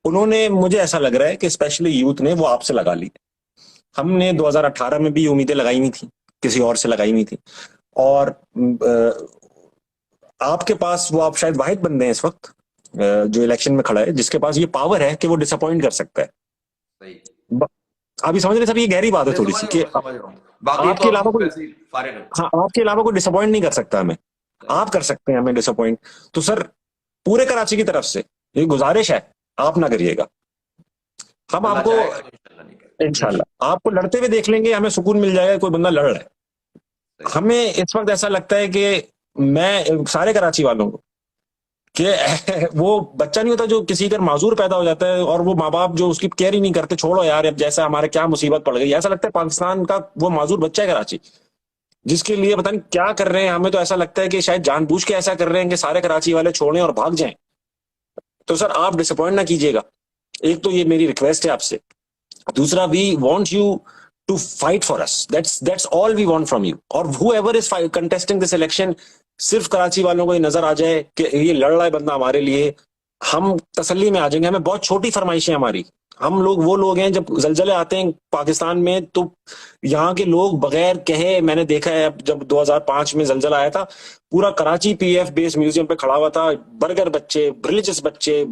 Speaker 3: उन्होंने, मुझे ऐसा लग रहा है कि स्पेशली यूथ ने वो आपसे लगा ली। हमने 2018 में भी उम्मीदें लगाई हुई थी, किसी और से लगाई हुई थी, और आपके पास वो, आप शायद वाहिद बंदे हैं इस वक्त जो इलेक्शन में खड़ा है जिसके पास ये पावर है कि वो डिसअपॉइंट कर सकता है। अभी समझ रहे सर, ये गहरी बात है थोड़ी सी कि आपके अलावा कोई, हाँ, आपके अलावा कोई डिसअपॉइंट नहीं कर सकता हमें, आप कर सकते हैं हमें डिसअपॉइंट। तो सर पूरे कराची की तरफ से ये गुजारिश है, आप ना करिएगा। हम आपको इंशाल्लाह आपको लड़ते हुए देख लेंगे, हमें सुकून मिल जाएगा कोई बंदा लड़ रहा है। हमें इस वक्त ऐसा लगता है कि मैं सारे कराची वालों को कि वो बच्चा नहीं होता जो किसी का माजूर पैदा हो जाता है और वो माँ बाप जो उसकी केयर ही नहीं करते, छोड़ो यार अब जैसा हमारे क्या मुसीबत पड़ गई। ऐसा लगता है पाकिस्तान का वो माजूर बच्चा है कराची, जिसके लिए पता नहीं क्या कर रहे हैं। हमें तो ऐसा लगता है कि शायद जानबूझ के ऐसा कर रहे हैं कि सारे कराची वाले छोड़ें और भाग जाएं। तो सर आप डिसअपॉइंट ना कीजिएगा, एक तो ये मेरी रिक्वेस्ट है आपसे। दूसरा, we want you to fight for us, that's all we want from you. और whoever is contesting this election, सिर्फ कराची वालों को ये नजर आ जाए कि ये लड़ रहा है बंदा हमारे लिए, हम तसल्ली में आ जाएंगे। हमें बहुत छोटी फरमाइशें हमारी, हम लोग वो लोग हैं, जब जलजले आते हैं पाकिस्तान में तो यहाँ के लोग बगैर कहे, मैंने देखा है अब जब 2005 में जलजला आया था, पूरा कराची पीएफ बेस म्यूजियम पे खड़ा हुआ था, बर्गर बच्चे, रिलीजियस बच्चे,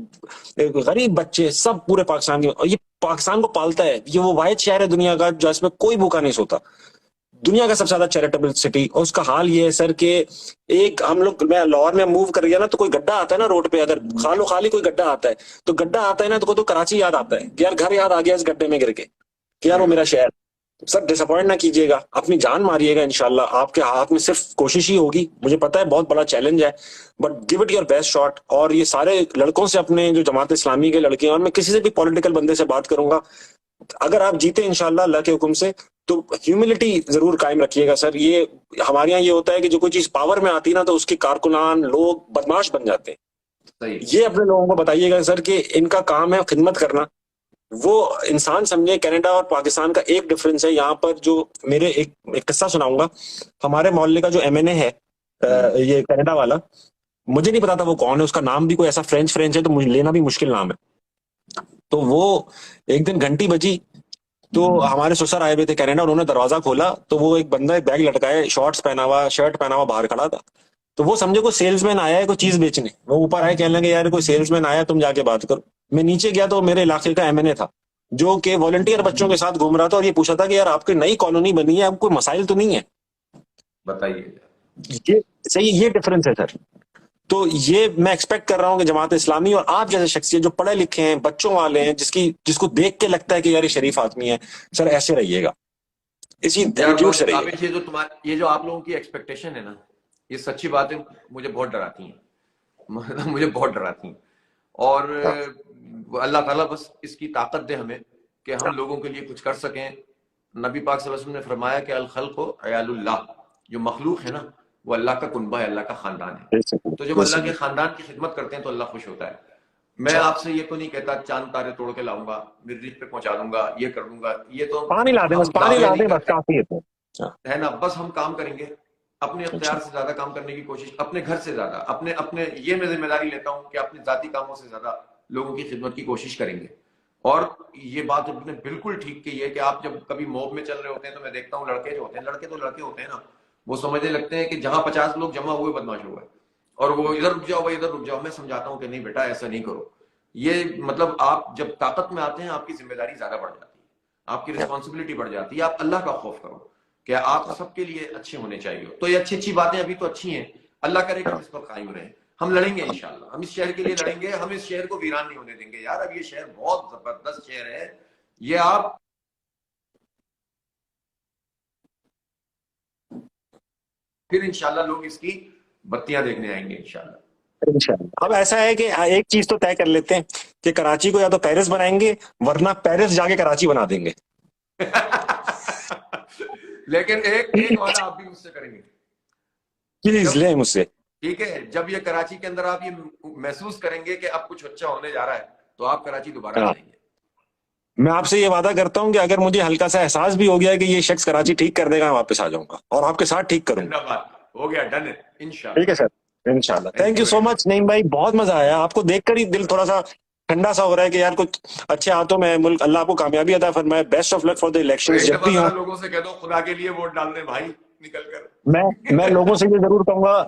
Speaker 3: गरीब बच्चे, सब पूरे पाकिस्तान के। और ये पाकिस्तान को पालता है, ये वो वाहिद शहर है दुनिया का जो इसमें कोई भूखा नहीं सोता, दुनिया का सबसे ज्यादा चैरिटेबल सिटी। और उसका हाल ये है सर कि एक हम लोग, मैं लाहौर में मूव कर गया ना, तो कोई गड्ढा आता है ना रोड पे, अगर खालो खाली कोई गड्ढा आता है, तो गड्ढा आता है ना तो कराची याद आता है कि यार घर याद आ गया इस गड्ढे में गिर के, कि यार वो मेरा शहर। सर डिसअपॉइंट ना कीजिएगा, अपनी जान मारिएगा, इंशाल्लाह आपके हाथ में सिर्फ कोशिश ही होगी। मुझे पता है बहुत बड़ा चैलेंज है, but give it your best shot. और ये सारे लड़कों से, अपने जो जमात इस्लामी के लड़के हैं, और मैं किसी से भी पॉलिटिकल बंदे से बात करूंगा, अगर आप जीते इंशाल्लाह अल्लाह के हुक्म से, तो ह्यूमिलिटी जरूर कायम रखिएगा सर। ये हमारे यहाँ ये होता है कि जो कोई चीज पावर में आती है ना, तो उसके कारकुनान लोग बदमाश बन जाते हैं।
Speaker 2: सही।
Speaker 3: ये अपने लोगों को बताइएगा सर कि इनका काम है खिदमत करना, वो इंसान समझे। कनाडा और पाकिस्तान का एक डिफरेंस है यहाँ पर, जो मेरे एक किस्सा सुनाऊंगा। हमारे मोहल्ले का जो एमएनए है, ये कनाडा वाला, मुझे नहीं पता था वो कौन है, उसका नाम भी कोई ऐसा फ्रेंच है, तो मुझे लेना भी मुश्किल नाम है। तो वो एक दिन घंटी बजी, तो हमारे ससुर आए हुए थे कनाडा, उन्होंने दरवाजा खोला, तो वो एक बंदा बैग लटकाए, शॉर्ट्स पहना हुआ, शर्ट पहना हुआ बाहर खड़ा था। तो वो समझे कोई सेल्समैन आया है कोई चीज बेचने। वो ऊपर आए, कहने लगे यार कोई सेल्समैन आया, तुम जाके बात करो। मैं नीचे गया तो मेरे इलाके का एमएनए था, जो कि वॉलंटियर बच्चों के साथ घूम रहा था, और ये पूछा था कि यार आपकी नई कॉलोनी बनी है, अब कोई मसाइल तो नहीं है।
Speaker 2: बताइए।
Speaker 3: ये सही, ये डिफरेंस है सर। तो ये मैं एक्सपेक्ट कर रहा हूँ कि जमात इस्लामी और आप जैसे शख्सियत जो पढ़े लिखे हैं, बच्चों वाले हैं, जिसको देख के लगता है कि यार ये शरीफ आदमी है, सर ऐसे रहिएगा, इसी एटीट्यूड से रहिएगा।
Speaker 2: ये जो ये जो आप लोगों की एक्सपेक्टेशन है ना, ये सच्ची बात है, मुझे बहुत डराती हैं, मतलब मुझे बहुत डराती हैं। और अल्लाह ताला बस इसकी ताकत दे हमें कि हम लोगों के लिए कुछ कर सकें। नबी पाक सल्लल्लाहु अलैहि वसल्लम ने फरमाया कि अल खल्क़ु अयालुल्लाह, जो मखलूक है ना वो अल्लाह का कुनबा है, अल्लाह का खानदान है। तो जब अल्लाह के खानदान की खिदमत करते हैं तो अल्लाह खुश होता है। मैं आपसे ये तो नहीं कहता चांद तारे तोड़ के लाऊंगा, मिर्रिख पे पहुंचा दूंगा, ये कर दूंगा, ये तो
Speaker 3: पानी ला दे, बस पानी ला दे, बस काफी
Speaker 2: है ना। बस हम काम करेंगे, अपने अख्तियार से ज्यादा काम करने की कोशिश, अपने घर से ज्यादा, अपने अपने ये मैं जिम्मेदारी लेता हूं कि अपने जाती कामों से ज्यादा लोगों की खिदमत की कोशिश करेंगे। और ये बात आपने बिल्कुल ठीक की है कि आप जब कभी मॉब में चल रहे होते हैं तो मैं देखता हूँ लड़के जो होते हैं, लड़के तो लड़के होते हैं ना, वो समझने लगते हैं कि जहां 50 लोग जमा हुए बदमाश हुआ है, और वो इधर रुक जाओ भाई, इधर रुक जाओ। मैं समझाता हूँ कि नहीं बेटा ऐसा नहीं करो। ये मतलब आप जब ताकत में आते हैं आपकी जिम्मेदारी ज्यादा बढ़ जाती है, आपकी रिस्पॉन्सिबिलिटी बढ़ जाती है। आप अल्लाह का खौफ करो कि आप सबके लिए अच्छे होने चाहिए। तो ये अच्छी अच्छी बातें अभी तो अच्छी हैं, अल्लाह करे कि हम इस पर कायम रहें। हम लड़ेंगे इंशाल्लाह, हम इस शहर के लिए लड़ेंगे, हम इस शहर को वीरान नहीं होने देंगे यार। अब ये शहर बहुत जबरदस्त शहर है, ये आप फिर इंशाल्लाह लोग इसकी बत्तियां देखने आएंगे इंशाल्लाह।
Speaker 3: अब ऐसा है कि एक चीज तो तय कर लेते हैं कि कराची को या तो पेरिस बनाएंगे, वरना पेरिस जाके कराची बना देंगे।
Speaker 2: लेकिन एक वादा आप भी मुझसे करेंगे,
Speaker 3: प्लीज ले मुझसे,
Speaker 2: ठीक है? जब ये कराची के अंदर आप ये महसूस करेंगे कि अब कुछ अच्छा होने जा रहा है, तो आप कराची दोबारा आएंगे।
Speaker 3: मैं आपसे ये वादा करता हूँ कि अगर मुझे हल्का सा एहसास भी हो गया कि ये शख्स कराची ठीक कर देगा, मैं वापस आ जाऊंगा और आपके साथ ठीक करूंगा।
Speaker 2: धन्यवाद, हो गया, डन है इंशाल्लाह।
Speaker 3: ठीक है सर, इंशाल्लाह। Thank you so much Naeem भाई, बहुत मजा आया। आपको देखकर ही दिल थोड़ा सा ठंडा सा हो रहा है कि यार कुछ अच्छे हाथों में मुल्क, अल्लाह आपको कामयाबी अता फरमाए। Best of luck for the elections. जब भी हो
Speaker 2: लोगों से कह दो खुदा के लिए वोट डाल दें भाई, निकल कर।
Speaker 3: मैं लोगों से ये जरूर कहूंगा,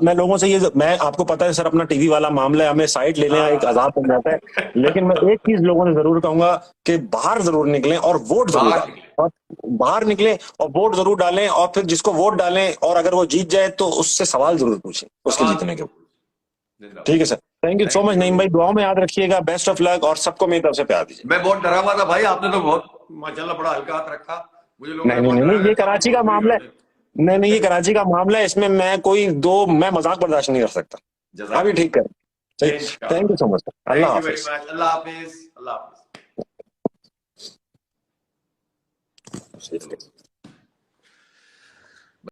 Speaker 3: मैं आपको पता है सर अपना टीवी वाला मामला है, हमें साइड लेने एक आजाद बन जाता है, लेकिन मैं एक चीज लोगों से जरूर कहूंगा कि बाहर जरूर निकलें और वोट जरूर डालें, और बाहर निकलें और वोट जरूर डालें, और फिर जिसको वोट डालें और अगर वो जीत जाए तो उससे सवाल जरूर पूछें उसके जीतने के। ठीक है sir, thank you so much Naeem भाई, दुआओं में याद रखिएगा, बेस्ट ऑफ लक, और सबको मेरी तरफ से प्यार दीजिए।
Speaker 2: मैं बहुत डरा हुआ था भाई, आपने तो बहुत माशाल्लाह बड़ा हल्का हाथ रखा मुझे। लोग
Speaker 3: नहीं, ये कराची का मामला है, नहीं ये कराची का मामला है, इसमें मैं मजाक बर्दाश्त नहीं कर सकता। अभी ठीक कर, thank you so much, Allah Hafiz.
Speaker 2: Allah Hafiz, Allah Hafiz.